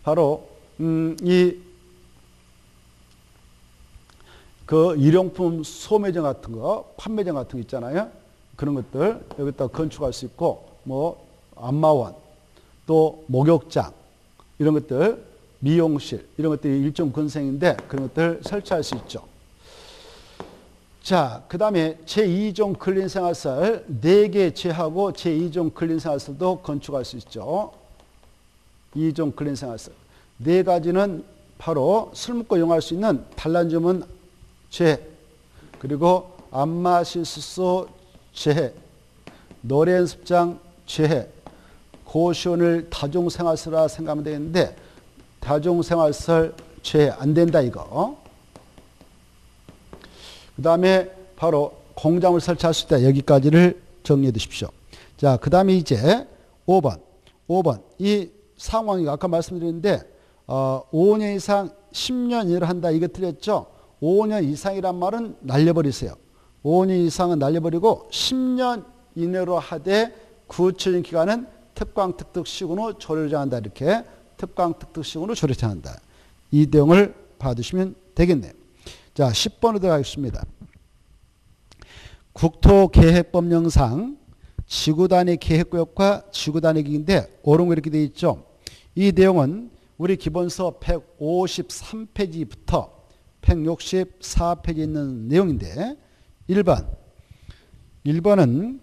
바로 그 일용품 소매점 같은 거, 판매점 같은 거 있잖아요. 그런 것들 여기다 건축할 수 있고 뭐 안마원, 또 목욕장 이런 것들, 미용실 이런 것들이 일종 근생인데 그런 것들 설치할 수 있죠. 자, 그 다음에 제2종 근린생활설 4개 제하고 제2종 근린생활설도 건축할 수 있죠. 2종 근린생활설. 4가지는 바로 술 먹고 영할 수 있는 단란주문 제해, 그리고 안마 실수소 제해, 노래 연습장 제해, 고시원을 다중생활설이라 생각하면 되겠는데 다중생활설 제해 안 된다 이거. 그 다음에 바로 공장을 설치할 수 있다. 여기까지를 정리해 두십시오. 자, 그 다음에 이제 5번. 이 상황이 아까 말씀드렸는데 5년 이상 10년 일을 한다. 이거 틀렸죠? 5년 이상이란 말은 날려버리세요. 5년 이상은 날려버리고 10년 이내로 하되 구체적인 기간은 특광특특시군으로 조례를 정한다. 이렇게 특광특특시군으로 조례를 정한다. 이 내용을 봐두시면 되겠네요. 자, 10번으로 들어가겠습니다. 국토계획법령상 지구단위 계획구역과 지구단위 기기인데 옳은 거 이렇게 되어 있죠. 이 내용은 우리 기본서 153페이지부터 164페이지에 있는 내용인데 1번은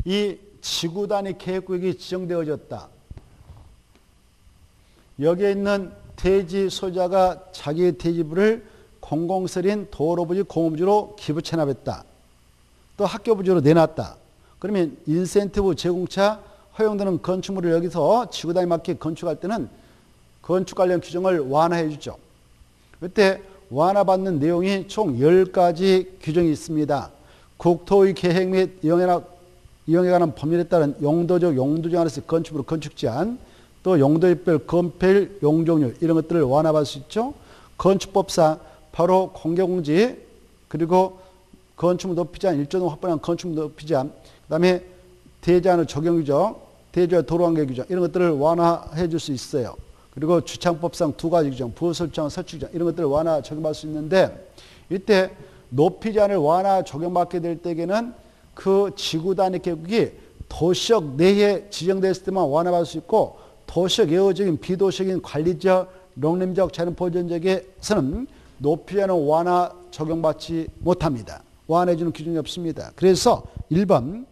이 지구단위 계획구역이 지정되어졌다. 여기에 있는 대지 소유자가 자기의 대지부를 공공설인 도로부지 공업부지로 기부 체납했다. 또 학교부지로 내놨다. 그러면 인센티브 제공차 허용되는 건축물을 여기서 지구단위 맞게 건축할 때는 건축 관련 규정을 완화해 주죠. 그때 완화받는 내용이 총 10가지 규정이 있습니다. 국토의 계획 및 이용에 관한 법률에 따른 용도적 용도정 안에서 건축물을 건축제한, 또 용도별 건폐율, 용적률 이런 것들을 완화받을 수 있죠. 건축법상 바로 공개공지, 그리고 건축물 높이 제한, 일조등 확보한 건축물 높이 제한, 그 다음에 대제한의 적용 규정, 대지와 도로관계 규정 이런 것들을 완화해 줄 수 있어요. 그리고 주창법상 2가지 규정, 부설주창, 설치 규정 이런 것들을 완화 적용받을 수 있는데, 이때 높이 제한을 완화 적용받게 될 때에는 그 지구단위 계획이 도시역 내에 지정됐을 때만 완화받을 수 있고, 도시역 외적인 비도시적인 관리지역, 농림지역, 자연보전지역에서는 높이 제한은 완화 적용받지 못합니다. 완화해주는 기준이 없습니다. 그래서 1번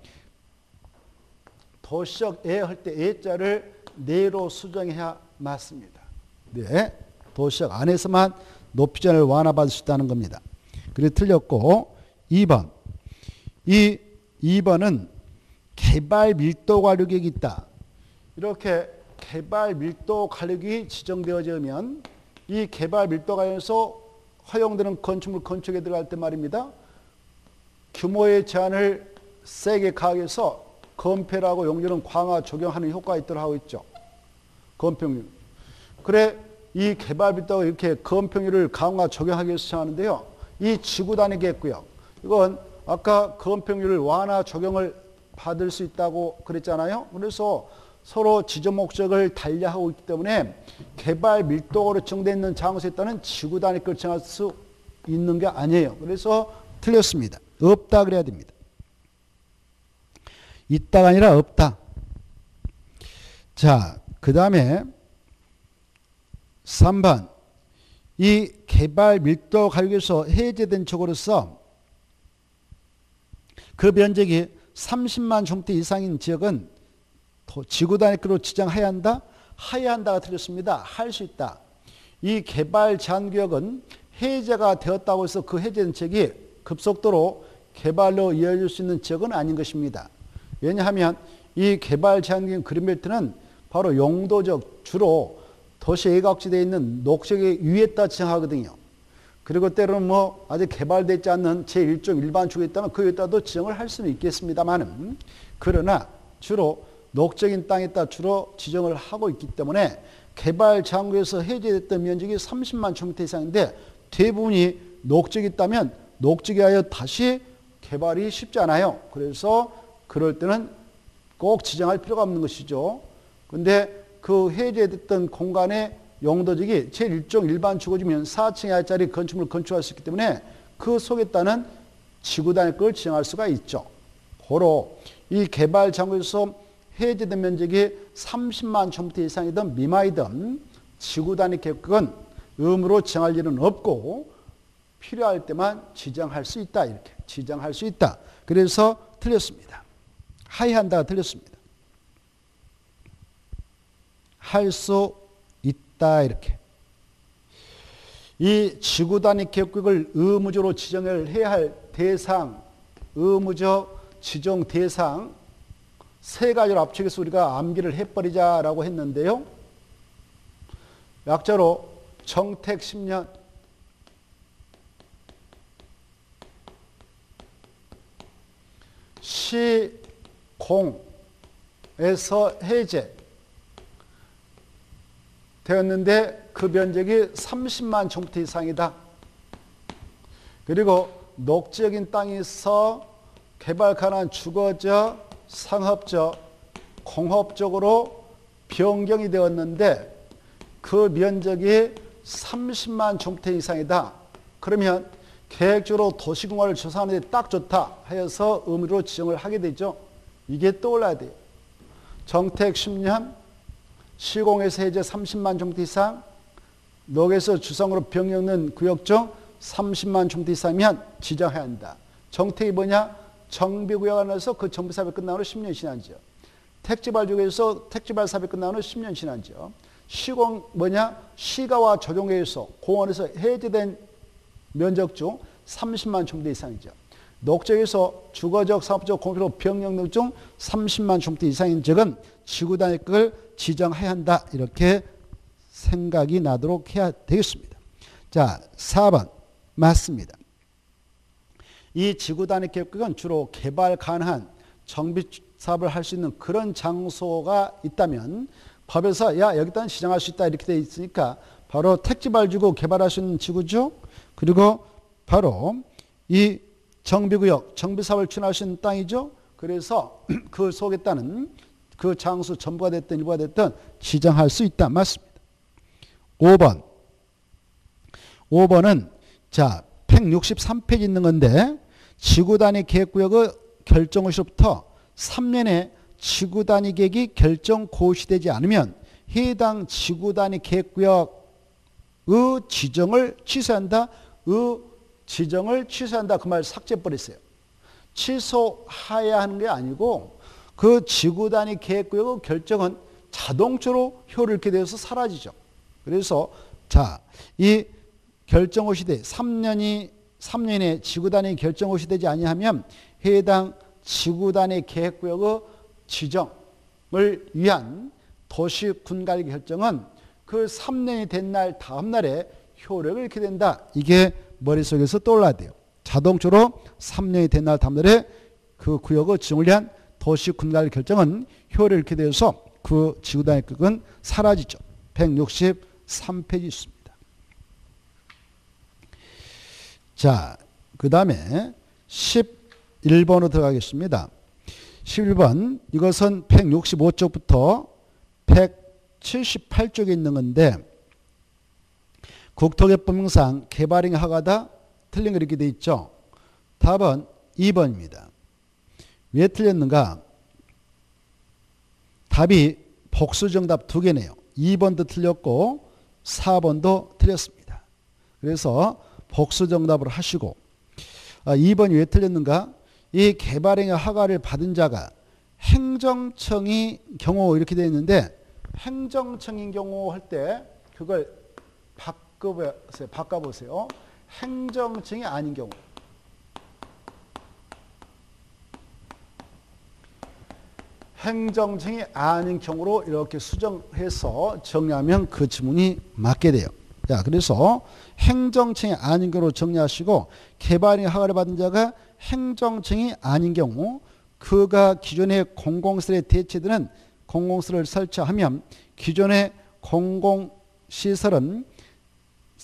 도시역 에 할 때 에자를 내로 수정해야 맞습니다. 네, 도시역 안에서만 높이 제한을 완화받을 수 있다는 겁니다. 그래서 틀렸고 2번. 2번은 개발 밀도 관리구역이 있다. 이렇게 개발 밀도 관리구역이 지정되어지면 이 개발 밀도 관련해서 허용되는 건축물 건축에 들어갈 때 말입니다. 규모의 제한을 세게 가하해서 건폐라고 용도는 강화 적용하는 효과가 있도록 하고 있죠. 건폐율. 그래 이 개발 밀도가 이렇게 건폐율을 강화 적용하기 위해서 하는데요. 이 지구단위 계획구역. 이건 아까 건폐율을 완화 적용을 받을 수 있다고 그랬잖아요. 그래서 서로 지정 목적을 달리하고 있기 때문에 개발 밀도로 정되어 있는 장소에 따른 지구단위 걸 정할 수 있는 게 아니에요. 그래서 틀렸습니다. 없다 그래야 됩니다. 있다가 아니라 없다. 자, 그 다음에 3번. 이 개발 밀도 관리에서 해제된 쪽으로서 그 면적이 30만 종대 이상인 지역은 지구단위로 지정해야 한다? 해야 한다가 틀렸습니다. 할 수 있다. 이 개발 제한구역은 해제가 되었다고 해서 그 해제된 지역이 급속도로 개발로 이어질 수 있는 지역은 아닌 것입니다. 왜냐하면 이 개발 제한구역 그린벨트는 바로 용도적 주로 도시 외곽지대에 있는 녹색의 위에다 지정하거든요. 그리고 때로는 뭐 아직 개발되지 않는 제1종 일반축에 있다면 그 위에다도 지정을 할 수는 있겠습니다만은, 그러나 주로 녹적인 땅에다 주로 지정을 하고 있기 때문에 개발 제한구역에서 해제됐던 면적이 30만 제곱미터 이상인데 대부분이 녹적이 있다면 녹적이 하여 다시 개발이 쉽지 않아요. 그래서 그럴 때는 꼭 지정할 필요가 없는 것이죠. 근데 그 해제됐던 공간의 용도적이 제1종 일반 주거지면 4층 이하짜리 건축물을 건축할 수 있기 때문에 그 속에 따른 지구단위 걸 지정할 수가 있죠. 고로 이 개발 장소에서 해제된 면적이 30만 제곱미터 이상이든 미만이든 지구단위 계획은 의무로 정할 일은 없고, 필요할 때만 지정할 수 있다. 이렇게 지정할 수 있다. 그래서 틀렸습니다. 하회한다가 틀렸습니다. 할 수 있다. 이렇게. 이 지구 단위 계획을 의무적으로 지정을 해야 할 대상, 의무적 지정 대상 세 가지로 압축해서 우리가 암기를 해버리자라고 했는데요. 약자로 정택 10년, 시공에서 해제 되었는데 그 면적이 30만 제곱미터 이상이다. 그리고 녹지역인 땅에서 개발 가능한 주거적, 상업적, 공업적으로 변경이 되었는데 그 면적이 30만 제곱미터 이상이다. 그러면 계획적으로 도시공활을 조성하는 데 딱 좋다 하여서 의무로 지정을 하게 되죠. 이게 떠올라야 돼요. 정택 10년, 시공에서 해제 30만 제곱미터 이상, 녹에서 주성으로 변경된 구역 중 30만 제곱미터 이상이면 지정해야 한다. 정택이 뭐냐? 정비구역 안에서 그 정비 사업이 끝나고 10년 지나죠. 택지발 지역에서 택지발 사업이 끝나고 10년 지나죠. 시공 뭐냐? 시가와 조정계에서 공원에서 해제된 면적 중 30만 제곱미터 이상이죠. 녹지역에서 주거적, 사업적, 공업적 변경 중 30만 제곱미터 이상인 적은 지구 단위격을 지정해야 한다. 이렇게 생각이 나도록 해야 되겠습니다. 자, 4번 맞습니다. 이 지구 단위 계획은 주로 개발 가능한 정비 사업을 할 수 있는 그런 장소가 있다면 법에서 야 여기다 지정할 수 있다 이렇게 돼 있으니까 바로 택지발 주고 개발할 수 있는 지구죠. 그리고 바로 이 정비구역, 정비사업을 추진할 수 있는 땅이죠. 그래서 그 속에 따른 그 장소 전부가 됐든 일부가 됐든 지정할 수 있다. 맞습니다. 5번. 5번은 자 163페이지 있는 건데 지구단위 계획구역의 결정호시로부터 3년에 지구단위 계획이 결정 고시되지 않으면 해당 지구단위 계획구역의 지정을 취소한다. 지정을 취소한다. 그 말 삭제해버렸어요. 취소해야 하는 게 아니고 그 지구단위 계획구역의 결정은 자동적으로 효력을 잃게 되어서 사라지죠. 그래서 자, 이 결정호 시대 3년에 지구단위 결정호 시되지 아니하면 해당 지구단위 계획구역의 지정을 위한 도시군관리 결정은 그 3년이 된 날 다음 날에 효력을 잃게 된다. 이게 머릿속에서 떠올라야 돼요. 자동적으로 3년이 된 날 다음 날에 그 구역의 지정을 위한 도시군관리 결정은 효력을 잃게 되어서 그 지구단위 계획은 사라지죠. 163페이지 있습니다. 자, 그 다음에 11번으로 들어가겠습니다. 11번 이것은 165쪽부터 178쪽에 있는 건데 국토개발법령상 개발행위 허가다 틀린 거 이렇게 돼 있죠. 답은 2번입니다. 왜 틀렸는가? 답이 복수정답 2개네요. 2번도 틀렸고 4번도 틀렸습니다. 그래서 복수정답을 하시고 2번이 왜 틀렸는가? 이 개발행위 허가를 받은 자가 행정청이 경우 이렇게 되어 있는데 행정청인 경우 할 때 그걸 바꿔보세요. 행정청이 아닌 경우. 행정청이 아닌 경우로 이렇게 수정해서 정리하면 그 지문이 맞게 돼요. 자, 그래서 행정청이 아닌 경우로 정리하시고 개발행위 허가를 받은 자가 행정청이 아닌 경우 그가 기존의 공공시설에 대체되는 공공시설을 설치하면 기존의 공공시설은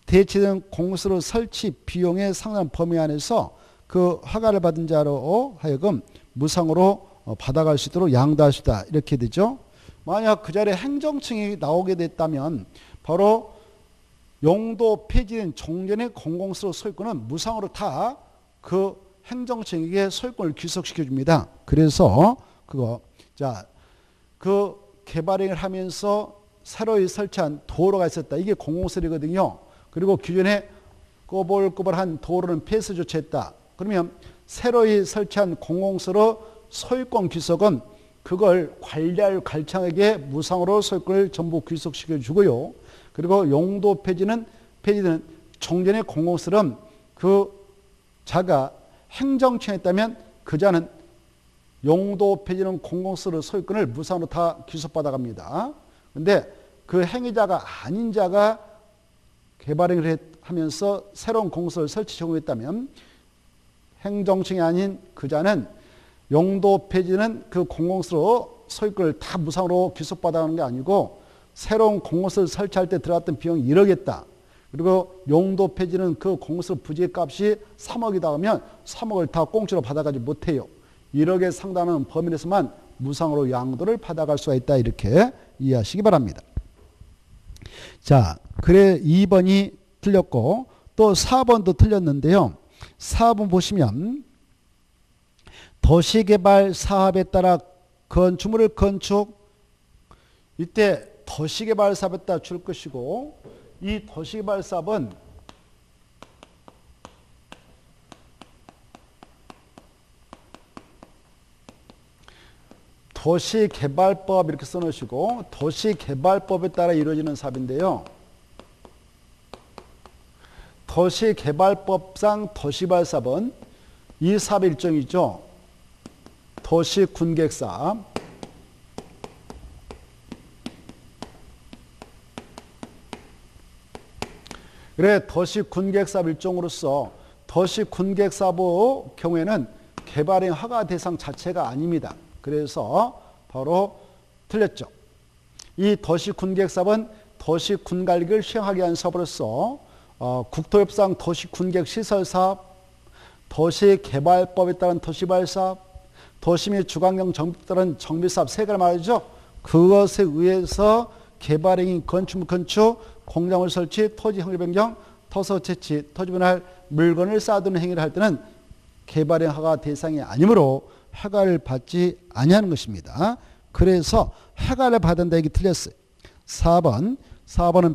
대체된 공공시설 설치 비용의 상당 범위 안에서 그 허가를 받은 자로 하여금 무상으로 받아갈 수 있도록 양도할 수 있다. 이렇게 되죠. 만약 그 자리에 행정청이 나오게 됐다면 바로 용도 폐지된 종전의 공공시설 소유권은 무상으로 다 그 행정청에게 소유권을 귀속시켜 줍니다. 그래서 그거 자, 그 개발행위를 하면서 새로 설치한 도로가 있었다. 이게 공공시설이거든요. 그리고 기존에 꼬불꼬불한 도로는 폐쇄 조치했다. 그러면 새로이 설치한 공공시설 소유권 귀속은 그걸 관리할 관청에게 무상으로 소유권을 전부 귀속시켜 주고요. 그리고 용도 폐지는 종전의 공공시설은 그 자가 행정청에 있다면 그 자는 용도 폐지는 공공시설 소유권을 무상으로 다 귀속받아갑니다. 그런데 그 행위자가 아닌 자가 개발행위를 하면서 새로운 공공시설을 설치 제공했다면 행정청이 아닌 그 자는 용도 폐지는 그 공공시설로 소유권을 다 무상으로 귀속받아가는 게 아니고 새로운 공공시설 설치할 때 들어갔던 비용이 1억이었다. 그리고 용도 폐지는 그 공공시설 부지 값이 3억이다 하면 3억을 다 공짜로 받아가지 못해요. 1억에 상당하는 범위 내에서만 무상으로 양도를 받아갈 수가 있다. 이렇게 이해하시기 바랍니다. 자, 그래 2번이 틀렸고 또 4번도 틀렸는데요. 4번 보시면 도시개발 사업에 따라 건축물을 건축, 이때 도시개발 사업에 따라 줄 것이고, 이 도시개발 사업은 도시개발법 이렇게 써놓으시고 도시개발법에 따라 이루어지는 사업인데요. 도시개발법상 도시개발 사업은 이 사업의 일종이죠. 도시군객사업. 그래 도시군객사업 일종으로서 도시군객사업의 경우에는 개발행 허가 대상 자체가 아닙니다. 그래서 바로 틀렸죠. 이 도시군객사업은 도시군관리를 시행하기 위한 사업으로서 국토협상 도시군객시설사업, 도시개발법에 따른 도시개발사업, 도시 및 주관경 정비에 따른 정비사업 세 가지 말이죠. 그것에 의해서 개발행위, 건축물 건축, 공장을 설치, 토지 형질 변경, 토서 채취, 토지 분할, 물건을 쌓아두는 행위를 할 때는 개발행 허가 대상이 아니므로 허가를 받지 아니하는 것입니다. 그래서 허가를 받은다 이게 틀렸어요. 4번은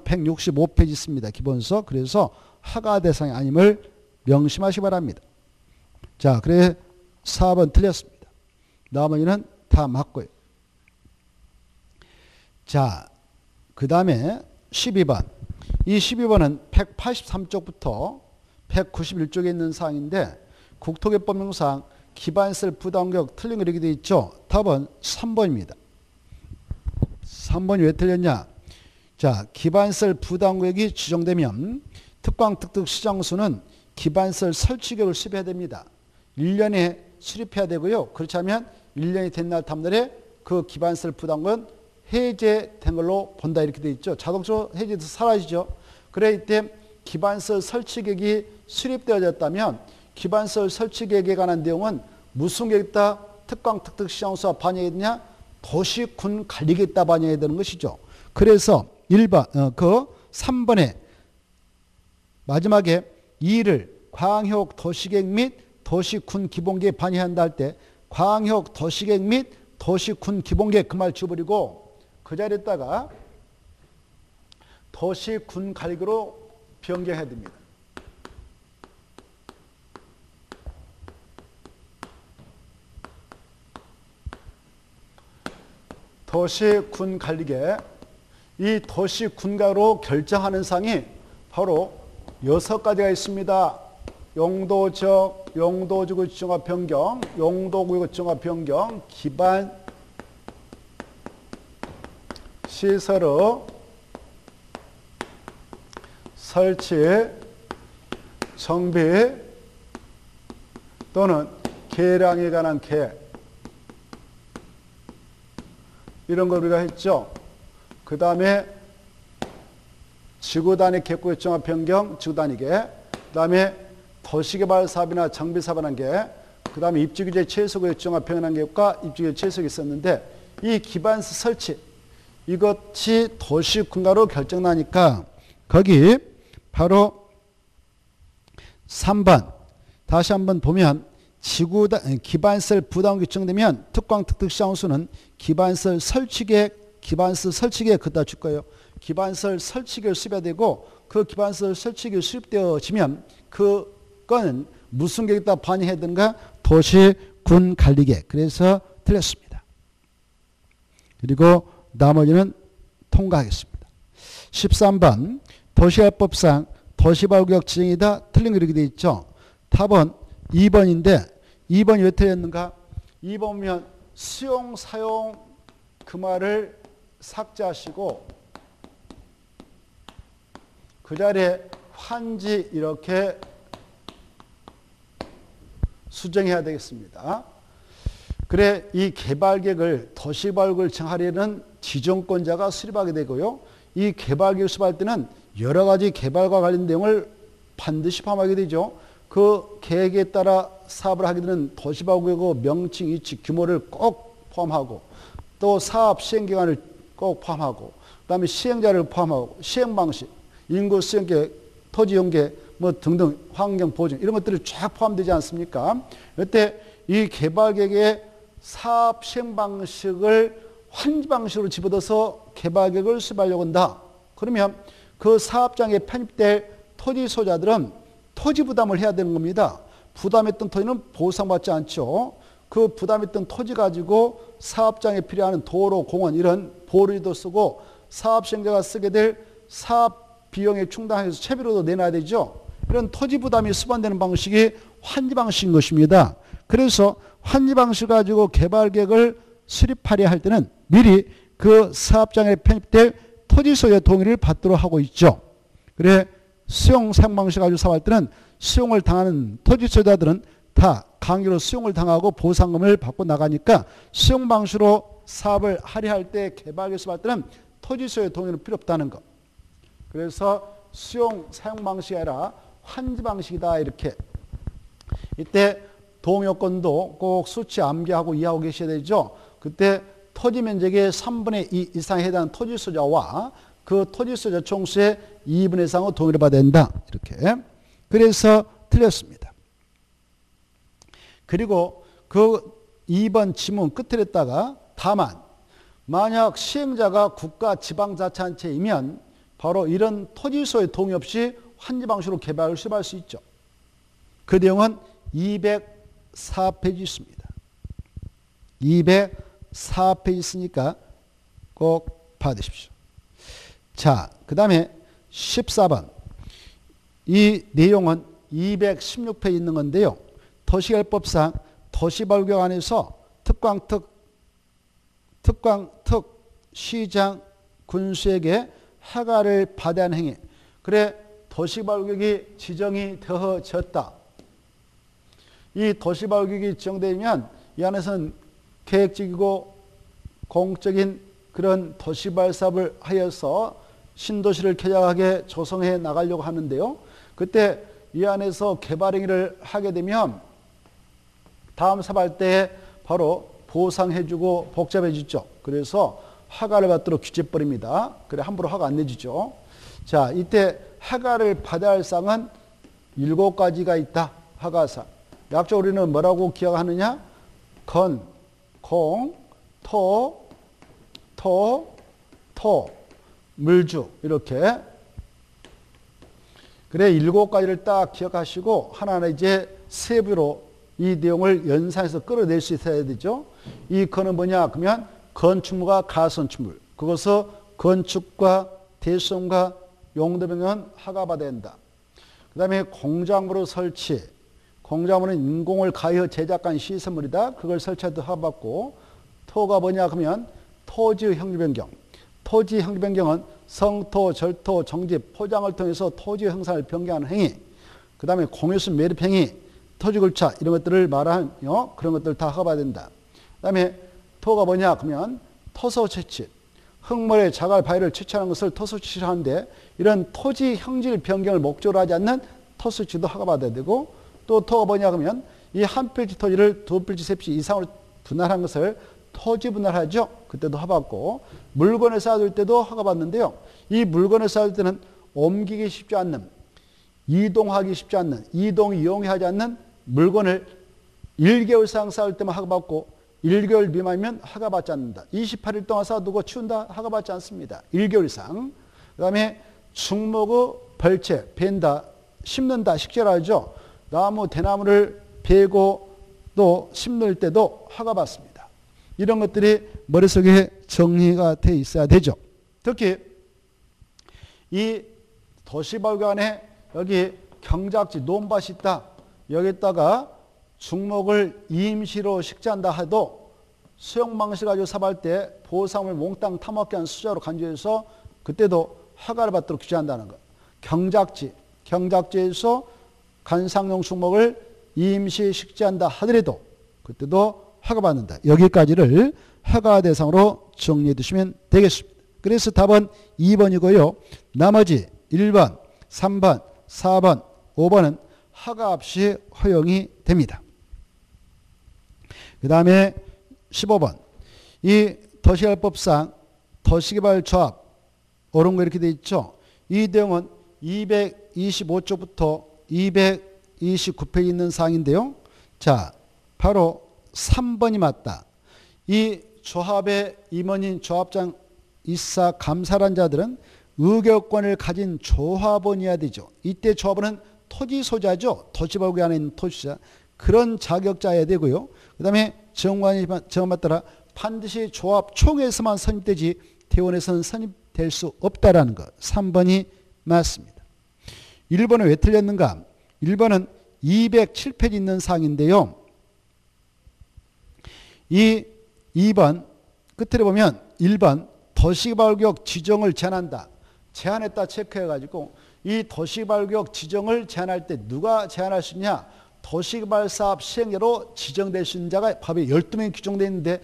165페이지 있습니다. 기본서. 그래서 허가 대상이 아님을 명심하시기 바랍니다. 자, 그래 4번 틀렸습니다. 나머지는 다 맞고요. 자, 그 다음에 12번. 이 12번은 183쪽부터 191쪽에 있는 사항인데 국토개법령상 기반시설 부담구역 틀린 거 이렇게 되어 있죠. 답은 3번입니다. 3번이 왜 틀렸냐? 자, 기반시설 부담구역이 지정되면 특광특특 시장수는 기반시설 설치계획을 수립해야 됩니다. 1년에 수립해야 되고요. 그렇지 않으면 1년이 된 날 다음날에 그 기반시설 부담구역은 해제된 걸로 본다 이렇게 되어 있죠. 자동적으로 해제돼서 사라지죠. 그래 이때 기반시설 설치계획이 수립되어졌다면 기반시설 설치계획에 관한 내용은 무슨 계획에 있다? 특광특특 시장수가 반영해야 되냐? 도시군관리계획에 있다 반영해야 되는 것이죠. 그래서 3번에 마지막에 2를 광역 도시계획 및 도시군 기본계획에 반영한다 할 때 광역 도시계획 및 도시군 기본계획 그 말 지워버리고 그 자리에다가 도시군관리계획으로 변경해야 됩니다. 도시군관리계획. 이 도시군가로 결정하는 사항이 바로 6가지가 있습니다. 용도적, 용도지구 지정화 변경, 용도구역 지정화 변경, 기반 시설의 설치, 정비 또는 계량에 관한 계획 이런 걸 우리가 했죠. 그 다음에 지구단위 계획구역 지정화 변경, 지구단위 계획, 그 다음에 도시개발 사업이나 정비 사업을 한 계획, 그 다음에 입지규제 최소구역 지정화 변경한 계획과 입지규제 최소가 있었는데 이 기반시 설치 이것이 도시군가로 결정나니까 거기 바로 3번 다시 한번 보면 기반시설 부담구역이 지정되면 특광특특시장수는 기반시설 설치계획, 기반시설 설치계획 그다 줄 거예요. 기반시설 설치기를 수립해야 되고 그 기반시설 설치기 수립되어지면 그건 무슨 계획에다 반영해야 되는가? 도시 군 관리계획. 그래서 틀렸습니다. 그리고 나머지는 통과하겠습니다. 13번 도시개발법상 도시발구역 지정이다. 틀린 거 이렇게 되어 있죠. 답은 2번인데 2번이 왜 틀렸는가? 2번 보면 수용 사용 그 말을 삭제하시고 그 자리에 환지 이렇게 수정해야 되겠습니다. 그래 이 개발계획을 도시발구역을 정하려는 지정권자가 수립하게 되고요. 이 개발계획 수립할 때는 여러 가지 개발과 관련 내용을 반드시 포함하게 되죠. 그 계획에 따라 사업을 하게 되는 도시발구역의 명칭, 위치, 규모를 꼭 포함하고 또 사업 시행기간을 꼭 포함하고 그다음에 시행자를 포함하고 시행방식, 인구 수용계획, 토지용계획 뭐 등등 환경보증 이런 것들이 쫙 포함되지 않습니까? 이때 이 개발계획의 사업 시행방식을 환지방식으로 집어넣어서 개발계획을 수립하려고 한다. 그러면 그 사업장에 편입될 토지 소유자들은 토지 부담을 해야 되는 겁니다. 부담했던 토지는 보상받지 않죠. 그 부담했던 토지 가지고 사업장에 필요한 도로, 공원 이런 보루도 쓰고 사업 시행자가 쓰게 될 사업 비용에 충당해서 채비로도 내놔야 되죠. 이런 토지 부담이 수반되는 방식이 환지 방식인 것입니다. 그래서 환지 방식을 가지고 개발계획을 수립하려 할 때는 미리 그 사업장에 편입될 토지 소유의 동의를 받도록 하고 있죠. 그래 수용 사용 방식 가지고 사업할 때는 수용을 당하는 토지 소유자들은 다 강제로 수용을 당하고 보상금을 받고 나가니까 수용 방식으로 사업을 하려 할 때 개발계획 수립할 때는 토지 소유의 동의는 필요 없다는 것. 그래서 수용 사용 방식이 아니라 환지 방식이다 이렇게. 이때 동요건도 꼭 수치 암기하고 이해하고 계셔야 되죠. 그때 토지 면적의 3분의 2 이상에 해당하는 토지 소유자와 그 토지 소유자 총수의 2분의 1상의 동의를 받아야 된다. 이렇게. 그래서 틀렸습니다. 그리고 그 2번 지문 끝에다가 다만 만약 시행자가 국가 지방자치단체이면 바로 이런 토지 소유의 동의 없이 환지 방식으로 개발을 수립할 수 있죠. 그 내용은 204페이지 있습니다. 204페이지 있으니까 꼭 받으십시오. 자, 그 다음에 14번. 이 내용은 216페이지 있는 건데요. 도시개발법상 도시발구역 안에서 특광특, 시장, 군수에게 허가를 받아야 하는 행위. 그래 도시발구역이 지정이 되어졌다. 이 도시발구역이 지정되면 이 안에서는 계획적이고 공적인 그런 도시발 사업을 하여서 신도시를 쾌적하게 조성해 나가려고 하는데요. 그때 이 안에서 개발 행위를 하게 되면 다음 사업할 때 바로 보상해주고 복잡해지죠. 그래서 허가를 받도록 규제버립니다. 그래 함부로 허가 안 내주죠. 자, 이때 허가를 받아야 할 사항은 7가지가 있다. 허가사항. 약적으로 우리는 뭐라고 기억하느냐? 건, 공, 토, 물주 이렇게. 그래 7가지를 딱 기억하시고 하나하나 이제 세부로 이 내용을 연산해서 끌어낼 수 있어야 되죠. 이 건은 뭐냐? 그러면 건축물과 가선축물. 그것을 건축과 대수용과 용도 변경은 허가받아야 된다. 그 다음에 공작물의 설치. 공작물은 인공을 가하여 제작한 시설물이다. 그걸 설치해도 허가받고. 토가 뭐냐? 그러면 토지의 형질 변경. 토지 형질 변경은 성토, 절토, 정집, 포장을 통해서 토지의 형상을 변경하는 행위. 그 다음에 공유수 매립 행위, 토지 골차 이런 것들을 말하는 그런 것들 다 허가받아야 된다. 그 다음에 토가 뭐냐? 그러면 토소 채취. 흙물의 자갈, 바위를 채취하는 것을 토소 채취를 하는데 이런 토지 형질 변경을 목적으로 하지 않는 토소 채취도 허가받아야 되고 또 토가 뭐냐? 그러면 이 한 필지 토지를 두 필지, 세 필지 이상으로 분할한 것을 토지 분할하죠. 그때도 허가받고 물건을 쌓아둘 때도 허가받는데요. 이 물건을 쌓아둘 때는 옮기기 쉽지 않는, 이동하기 쉽지 않는, 이동 이용하지 않는 물건을 1개월 이상 쌓을 때만 허가받고 1개월 미만이면 허가받지 않는다. 28일 동안 쌓아두고 치운다? 허가받지 않습니다. 1개월 이상. 그 다음에 중목의 벌채, 벤다, 심는다, 식재라죠. 나무, 대나무를 베고 또 심는 때도 허가 받습니다. 이런 것들이 머릿속에 정리가 돼 있어야 되죠. 특히 이 도시발관에 여기 경작지, 논밭이 있다. 여기다가 중목을 임시로 식재한다 해도 수용방식 가지고 삽할 때 보호상을 몽땅 타먹게 한 수자로 간주해서 그때도 허가를 받도록 규제한다는 것. 경작지에서 관상용 중목을 임시 식재한다 하더라도 그때도 허가받는다. 여기까지를 허가 대상으로 정리해 두시면 되겠습니다. 그래서 답은 2번이고요. 나머지 1번, 3번, 4번, 5번은 허가 없이 허용이 됩니다. 그 다음에 15번. 이 도시개발법상 도시개발조합 옳은 거 이렇게 돼 있죠. 이 내용은 225쪽부터 229페이지 있는 사항인데요. 자, 바로 3번이 맞다. 이 조합의 임원인 조합장 이사 감사란 자들은 의결권을 가진 조합원이어야 되죠. 이때 조합원은 토지 소유자죠. 도시발굴 안에 있는 토지소유자. 그런 자격자여야 되고요. 그 다음에 정관에 따라 반드시 조합 총회에서만 선입되지 대원에서는 선입될 수 없다라는 것. 3번이 맞습니다. 1번은 왜 틀렸는가? 1번은 207페이지 있는 사항인데요. 이 2번 끝에 보면 1번 도시개발구역 지정을 제한한다. 제한했다 체크해가지고 이 도시개발구역 지정을 제한할 때 누가 제한할 수 있냐? 도시개발사업 시행자로 지정될 수 있는 자가 법에 12명이 규정되어 있는데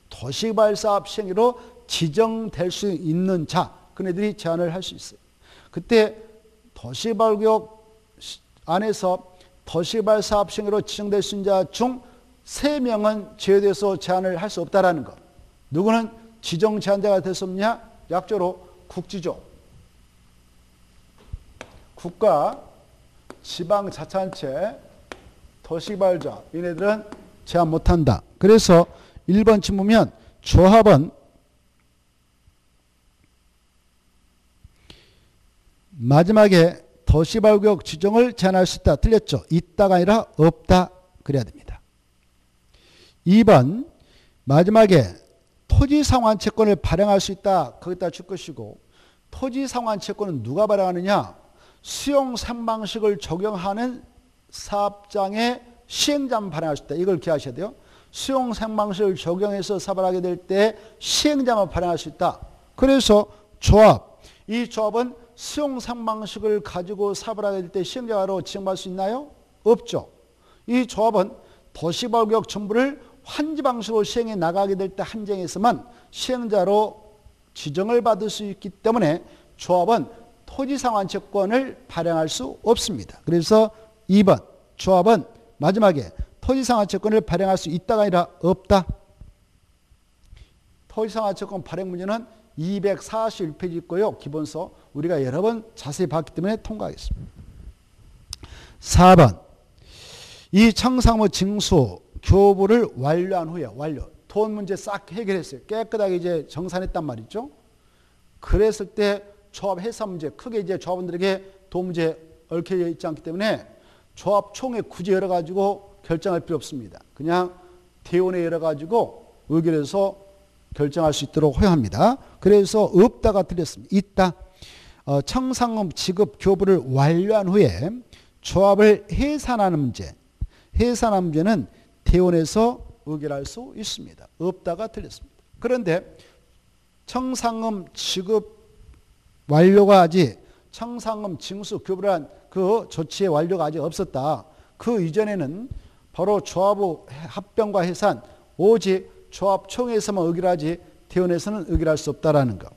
도시개발사업 시행자로 지정될 수 있는 자, 그네들이 제한을 할 수 있어요. 그때 도시개발구역 안에서 도시개발사업 시행자로 지정될 수 있는 자 중 3명은 제외돼서 제한을 할 수 없다라는 것. 누구는 지정 제한자가 될 수 없냐? 약조로 국지조, 국가, 지방자치단체, 도시개발자, 얘네들은 제한 못한다. 그래서 1번 침 보면 조합은 마지막에 도시개발구역 지정을 제한할 수 있다. 틀렸죠? 있다가 아니라 없다. 그래야 됩니다. 2번 마지막에 토지상환채권을 발행할 수 있다. 거기다 줄 것이고 토지상환채권은 누가 발행하느냐? 수용상방식을 적용하는 사업장의 시행자만 발행할 수 있다. 이걸 기억하셔야 돼요. 수용상방식을 적용해서 사업을 하게 될 때 시행자만 발행할 수 있다. 그래서 조합, 이 조합은 수용상방식을 가지고 사업을 하게 될 때 시행자로 지정받을 수 있나요? 없죠. 이 조합은 도시개발구역 전부를 환지 방식으로 시행해 나가게 될 때 한정에서만 시행자로 지정을 받을 수 있기 때문에 조합은 토지상환채권을 발행할 수 없습니다. 그래서 2번 조합은 마지막에 토지상환채권을 발행할 수 있다가 아니라 없다. 토지상환채권 발행 문제는 241페이지 있고요. 기본서 우리가 여러 번 자세히 봤기 때문에 통과하겠습니다. 4번 이 청사무 징수 교부를 완료한 후에 돈 문제 싹 해결했어요. 깨끗하게 이제 정산했단 말이죠. 그랬을 때 조합 해산 문제 크게 이제 조합원들에게 돈 문제 얽혀 있지 않기 때문에 조합 총회 굳이 열어가지고 결정할 필요 없습니다. 그냥 대원에 열어가지고 의결해서 결정할 수 있도록 허용합니다. 그래서 없다가 틀렸습니다. 있다. 청상금 지급 교부를 완료한 후에 조합을 해산하는 문제. 해산하는 문제는 대원에서 의결할 수 있습니다. 없다가 틀렸습니다. 그런데 청상금 지급 완료가 아직 청상금 징수 교부란 그 조치의 완료가 아직 없었다. 그 이전에는 바로 조합의 합병과 해산 오직 조합 총회에서만 의결하지 대원에서는 의결할 수 없다라는 것.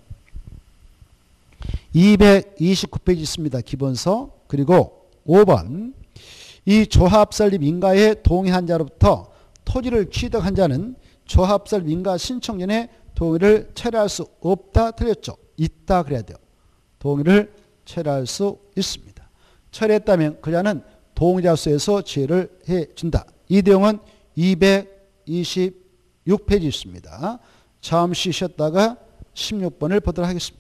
229페이지 있습니다. 기본서. 그리고 5번 이 조합 설립 인가에 동의한 자로부터 토지를 취득한 자는 조합 설립 인가 신청 전에 동의를 철회할 수 없다. 틀렸죠? 있다 그래야 돼요. 동의를 철회할 수 있습니다. 철회했다면 그 자는 동의자 수에서 지혜를 해준다. 이 내용은 226페이지 있습니다. 잠시 쉬었다가 16번을 보도록 하겠습니다.